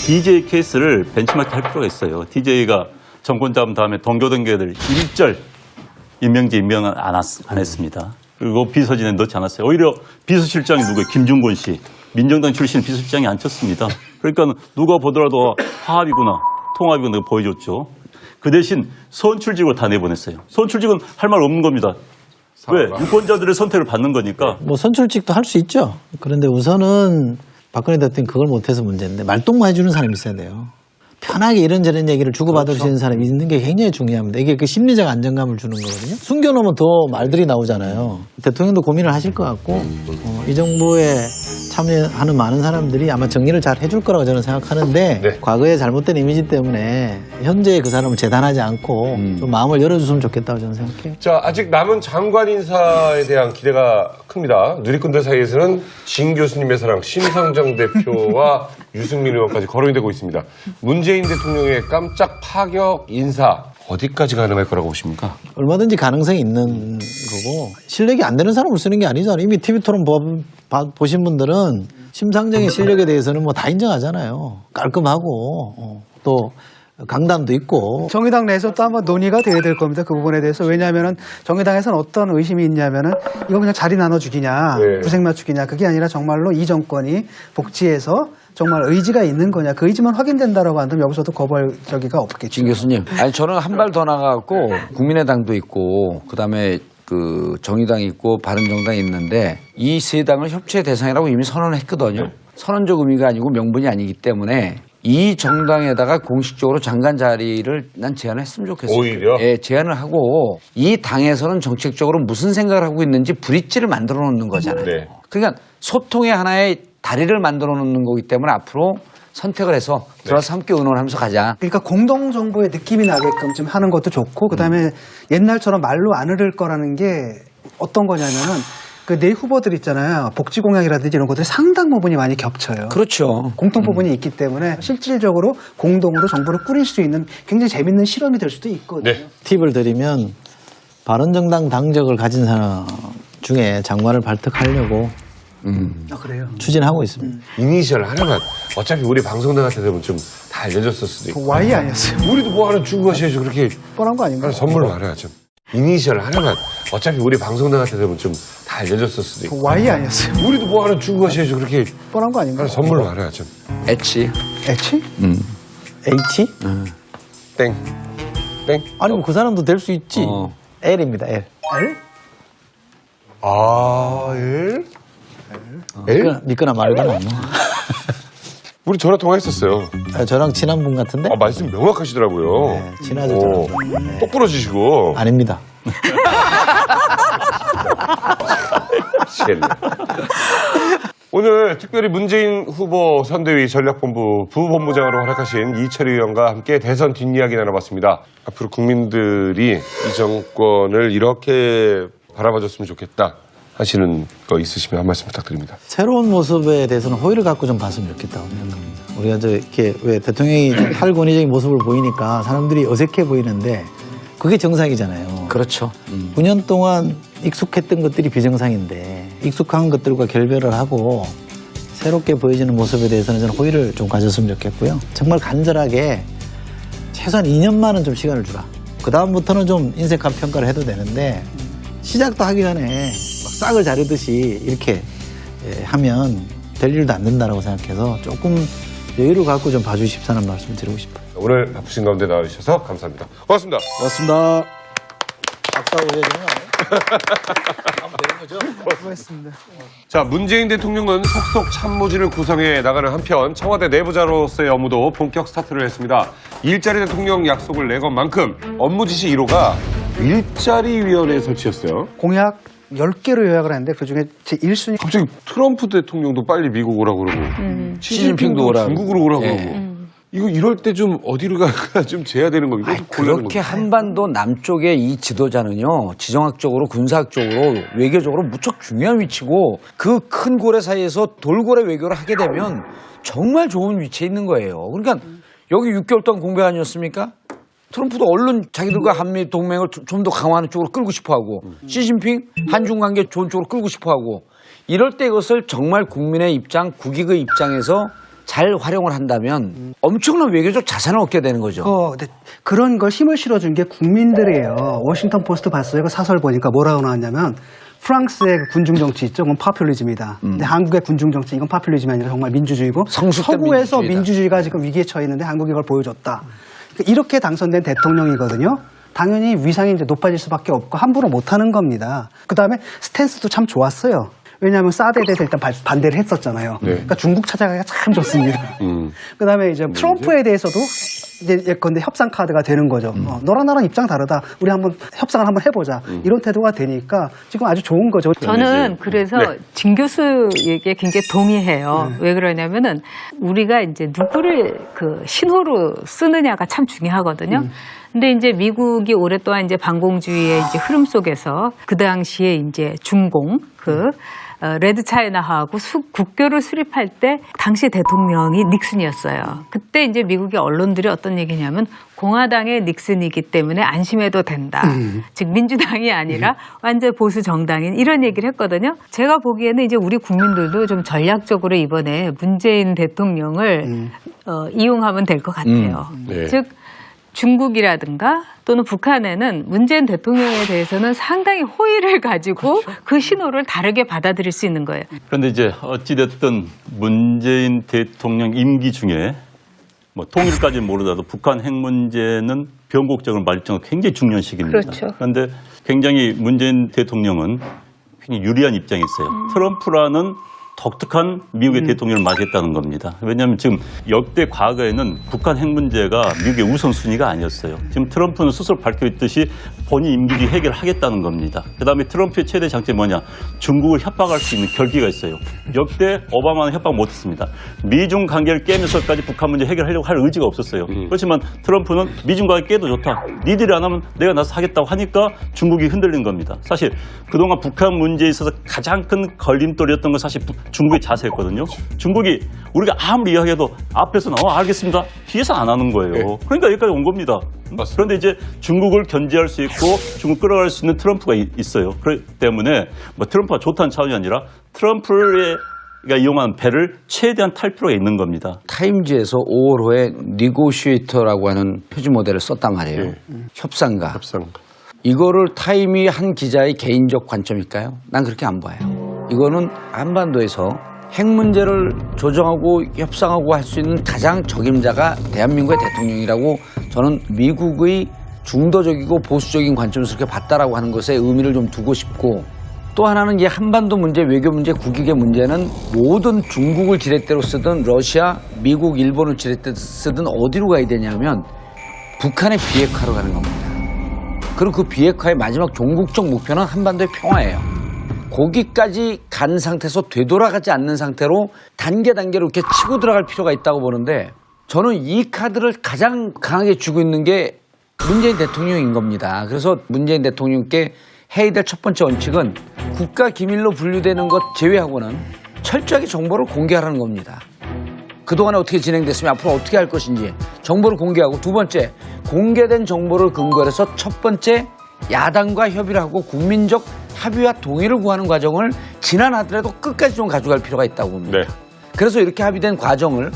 DJ 케이스를 벤치마킹 할 필요가 있어요. DJ가 정권 잡은 다음에 동교동계들 일절 임명제 임명을 안 했습니다. 그리고 비서진에 넣지 않았어요. 오히려 비서실장이 누구예요? 김중곤 씨. 민정당 출신 비서실장이 앉혔습니다. 그러니까 누가 보더라도 화합이구나, 통합이구나 보여줬죠. 그 대신 선출직을 다 내보냈어요. 선출직은 할 말 없는 겁니다. 왜? 유권자들의 선택을 받는 거니까. 뭐 선출직도 할 수 있죠. 그런데 우선은 박근혜 대통령이 그걸 못해서 문제인데 말동무 해주는 사람이 있어야 돼요. 편하게 이런저런 얘기를 주고받을 수 있는 사람이 있는 게 굉장히 중요합니다. 이게 그 심리적 안정감을 주는 거거든요. 숨겨놓으면 더 말들이 나오잖아요. 대통령도 고민을 하실 것 같고 이 정부에 참여하는 많은 사람들이 아마 정리를 잘 해줄 거라고 저는 생각하는데 네. 과거의 잘못된 이미지 때문에 현재 그 사람을 재단하지 않고 좀 마음을 열어줬으면 좋겠다고 저는 생각해요. 자, 아직 남은 장관 인사에 대한 기대가 큽니다. 누리꾼들 사이에서는 진 교수님의 사랑 심상정 대표와 유승민 의원까지 거론이 되고 있습니다. 문재인 대통령의 깜짝 파격 인사 어디까지 가능할 거라고 보십니까? 얼마든지 가능성이 있는 거고 실력이 안 되는 사람을 쓰는 게 아니잖아요. 이미 TV 토론 보신 분들은 심상정의 실력에 대해서는 뭐 다 인정하잖아요. 깔끔하고 또 강단도 있고. 정의당 내에서 또 한번 논의가 돼야 될 겁니다. 그 부분에 대해서. 왜냐하면은 정의당에서는 어떤 의심이 있냐면은 이거 그냥 자리 나눠주기냐, 네. 구색 맞추기냐, 그게 아니라 정말로 이 정권이 복지에서 정말 의지가 있는 거냐, 그 의지만 확인된다라고 한다면 여기서도 거부할 저기가 없겠죠. 진 교수님. 아니 저는 한 발 더 나가고 국민의당도 있고 그다음에 그 정의당이 있고 바른정당이 있는데 이 세 당을 협치의 대상이라고 이미 선언을 했거든요. 선언적 의미가 아니고 명분이 아니기 때문에 이 정당에다가 공식적으로 장관 자리를 난 제안을 했으면 좋겠어요. 오히려? 예, 제안을 하고 이 당에서는 정책적으로 무슨 생각을 하고 있는지 브릿지를 만들어 놓는 거잖아요. 네. 그러니까 소통의 하나의 다리를 만들어 놓는 거기 때문에 앞으로 선택을 해서 들어서 함께 의논하면서 가자. 그러니까 공동 정부의 느낌이 나게끔 좀 하는 것도 좋고, 그다음에 옛날처럼 말로 안 흐를 거라는 게 어떤 거냐면은 그 네 후보들 있잖아요. 복지 공약이라든지 이런 것들이 상당 부분이 많이 겹쳐요. 그렇죠. 공통 부분이 있기 때문에 실질적으로 공동으로 정부를 꾸릴 수 있는 굉장히 재밌는 실험이 될 수도 있거든요. 네. 팁을 드리면 바른정당 당적을 가진 사람 중에 장관을 발탁하려고 아, 그래요? 추진하고 있습니다. 이니셜 하나만. 어차피 우리 방송 나갈 때 되면 좀 다 알려줬을 수도 있고. 그 Y 아니었어요? 우리도 뭐 하나 주고 가셔야죠. 그렇게 뻔한 거 아닌가요? 하나 선물 말아야죠. 이니셜 하나만. 어차피 우리 방송 나갈 때 되면 좀 다 알려줬을 수도 있고. 그 Y 아니었어요? 우리도 뭐 하나 주고 가셔야죠. 그렇게 뻔한 거 아닌가요? 하나 선물 말아야죠. 엣지. H? H? 땡. 땡. 아니 뭐 그 사람도 될 수 있지. L입니다. L. L? 아, L? L? 믿거나 말거나. 뭐. 우리 전화 통화했었어요. 저랑 친한 분 같은데? 아, 말씀 명확하시더라고요. 네, 친하죠, 저랑. 똑 부러지시고. 아닙니다. 미치겠네. 오늘 특별히 문재인 후보 선대위 전략본부 부본부장으로 활약하신 이철희 의원과 함께 대선 뒷이야기 나눠봤습니다. 앞으로 국민들이 이 정권을 이렇게 바라봐줬으면 좋겠다 하시는 거 있으시면 한 말씀 부탁드립니다. 새로운 모습에 대해서는 호의를 갖고 좀 봤으면 좋겠다고 생각합니다. 우리가 이렇게 왜 대통령이 탈권위적인 모습을 보이니까 사람들이 어색해 보이는데 그게 정상이잖아요. 그렇죠. 9년 동안 익숙했던 것들이 비정상인데 익숙한 것들과 결별을 하고 새롭게 보여지는 모습에 대해서는 저는 호의를 좀 가졌으면 좋겠고요. 정말 간절하게 최소한 2년만은 좀 시간을 주라. 그 다음부터는 좀 인색한 평가를 해도 되는데 시작도 하기 전에 막 싹을 자르듯이 이렇게 하면 될 일도 안 된다라고 생각해서 조금 여유를 갖고 좀 봐주십사는 말씀을 드리고 싶어요. 오늘 바쁘신 가운데 나와주셔서 감사합니다. 고맙습니다. 고맙습니다. 박사고 해주면 수고했습니다. 자, 문재인 대통령은 속속 참모진을 구성해 나가는 한편 청와대 내부자로서의 업무도 본격 스타트를 했습니다. 일자리 대통령 약속을 내건 만큼 업무 지시 1호가 일자리위원회 설치였어요. 공약 10개로 요약을 했는데 그중에 제 1순위 갑자기 트럼프 대통령도 빨리 미국 오라고 그러고 시진핑도 오라고. 중국으로 오라고 예. 그러고 이거 이럴 때 좀 어디로 가가 좀 재야 되는 겁니까? 좀 곤란한 그렇게 겁니까? 한반도 남쪽의 이 지도자는요, 지정학적으로, 군사학적으로, 외교적으로 무척 중요한 위치고, 그 큰 고래 사이에서 돌고래 외교를 하게 되면 정말 좋은 위치에 있는 거예요. 그러니까 여기 6개월 동안 공백 아니었습니까? 트럼프도 얼른 자기들과 한미 동맹을 좀 더 강화하는 쪽으로 끌고 싶어 하고, 시진핑 한중 관계 좋은 쪽으로 끌고 싶어 하고, 이럴 때 이것을 정말 국민의 입장, 국익의 입장에서 잘 활용을 한다면 엄청난 외교적 자산을 얻게 되는 거죠. 근데 그런 걸 힘을 실어준 게 국민들이에요. 워싱턴 포스트 봤어요. 그 사설 보니까 뭐라고 나왔냐면 프랑스의 군중 정치 있죠. 그건 파퓰리즘이다. 근데 한국의 군중 정치 이건 파퓰리즘이 아니라 정말 민주주의고 성숙된 서구에서 민주주의다. 민주주의가 지금 위기에 처해 있는데 한국이 그걸 보여줬다. 이렇게 당선된 대통령이거든요. 당연히 위상이 이제 높아질 수밖에 없고 함부로 못하는 겁니다. 그다음에 스탠스도 참 좋았어요. 왜냐하면 사드에 대해서 일단 반대를 했었잖아요. 네. 그러니까 중국 찾아가기가 참 좋습니다. 그다음에 이제 트럼프에 대해서도 이제 예컨대 협상 카드가 되는 거죠. 너랑 나랑 입장 다르다. 우리 한번 협상을 한번 해보자. 이런 태도가 되니까 지금 아주 좋은 거죠. 저는 그래서 네. 진 교수에게 굉장히 동의해요. 왜 그러냐면은 우리가 이제 누구를 그 신호로 쓰느냐가 참 중요하거든요. 근데 이제 미국이 오랫동안 이제 반공주의의 이제 흐름 속에서 그 당시에 이제 중공 레드 차이나하고 국교를 수립할 때 당시 대통령이 닉슨이었어요. 그때 이제 미국의 언론들이 어떤 얘기냐면 공화당의 닉슨이기 때문에 안심해도 된다. 즉 민주당이 아니라 완전 보수 정당인 이런 얘기를 했거든요. 제가 보기에는 이제 우리 국민들도 좀 전략적으로 이번에 문재인 대통령을 이용하면 될 것 같아요. 네. 즉 중국이라든가 또는 북한에는 문재인 대통령에 대해서는 상당히 호의를 가지고 그 신호를 다르게 받아들일 수 있는 거예요. 그런데 이제 어찌됐든 문재인 대통령 임기 중에 뭐 통일까지는 모르더라도 북한 핵 문제는 변곡점을 맞을 정도로 굉장히 중요한 시기입니다. 그렇죠. 그런데 굉장히 문재인 대통령은 굉장히 유리한 입장에 있어요. 트럼프라는 독특한 미국의 대통령을 맞이했다는 겁니다. 왜냐하면 지금 역대 과거에는 북한 핵 문제가 미국의 우선순위가 아니었어요. 지금 트럼프는 스스로 밝혀있듯이 본인 임기를 해결하겠다는 겁니다. 그다음에 트럼프의 최대 장점이 뭐냐? 중국을 협박할 수 있는 결기가 있어요. 역대 오바마는 협박 못했습니다. 미중 관계를 깨면서까지 북한 문제 해결하려고 할 의지가 없었어요. 그렇지만 트럼프는 미중 관계 깨도 좋다. 니들이 안 하면 내가 나서 하겠다고 하니까 중국이 흔들린 겁니다. 사실 그동안 북한 문제에 있어서 가장 큰 걸림돌이었던 건 사실 중국의 자세였거든요. 중국이 우리가 아무리 이야기해도 앞에서는 알겠습니다. 뒤에서 안 하는 거예요. 그러니까 여기까지 온 겁니다. 그런데 이제 중국을 견제할 수 있고 중국 끌어갈 수 있는 트럼프가 있어요. 그렇기 때문에 뭐 트럼프가 좋다는 차원이 아니라 트럼프가 이용한 배를 최대한 탈 필요가 있는 겁니다. 타임즈에서 5월 호에 니고시에이터라고 하는 표지 모델을 썼단 말이에요. 협상가. 이거를 타임이 한 기자의 개인적 관점일까요? 난 그렇게 안 봐요. 이거는 한반도에서 핵 문제를 조정하고 협상하고 할 수 있는 가장 적임자가 대한민국의 대통령이라고 저는 미국의 중도적이고 보수적인 관점에서 그렇게 봤다라고 하는 것에 의미를 좀 두고 싶고, 또 하나는 이 한반도 문제, 외교 문제, 국익의 문제는 모든 중국을 지렛대로 쓰든 러시아, 미국, 일본을 지렛대로 쓰든 어디로 가야 되냐면 북한의 비핵화로 가는 겁니다. 그리고 그 비핵화의 마지막 종국적 목표는 한반도의 평화예요. 거기까지 간 상태에서 되돌아가지 않는 상태로 단계로 이렇게 치고 들어갈 필요가 있다고 보는데, 저는 이 카드를 가장 강하게 쥐고 있는 게 문재인 대통령인 겁니다. 그래서 문재인 대통령께 해야 될 첫 번째 원칙은 국가 기밀로 분류되는 것 제외하고는 철저하게 정보를 공개하라는 겁니다. 그동안에 어떻게 진행됐으면 앞으로 어떻게 할 것인지 정보를 공개하고, 두 번째, 공개된 정보를 근거로 해서 첫 번째 야당과 협의를 하고 국민적 합의와 동의를 구하는 과정을 지난하더라도 끝까지 좀 가져갈 필요가 있다고 봅니다. 네. 그래서 이렇게 합의된 과정을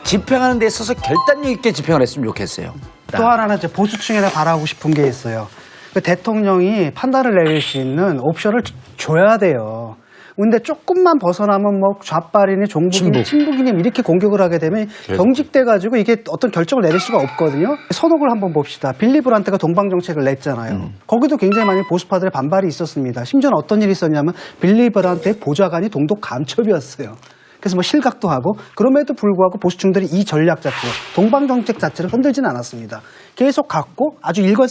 집행하는 데 있어서 결단력 있게 집행을 했으면 좋겠어요. 또 하나는 이제 보수층에다 바라고 싶은 게 있어요. 그 대통령이 판단을 내릴 수 있는 옵션을 줘야 돼요. 근데 조금만 벗어나면 뭐 좌빨이니 종북이니 친북이니 이렇게 공격을 하게 되면 경직돼가지고 이게 어떤 결정을 내릴 수가 없거든요. 선옥을 한번 봅시다. 빌리 브란트가 동방정책을 냈잖아요. 거기도 굉장히 많은 보수파들의 반발이 있었습니다. 심지어는 어떤 일이 있었냐면 빌리 브란트의 보좌관이 동독 간첩이었어요. 그래서 뭐 실각도 하고, 그럼에도 불구하고 보수층들이 이 전략 자체, 동방정책 자체를 흔들지는 않았습니다. 계속 갖고 아주 일관성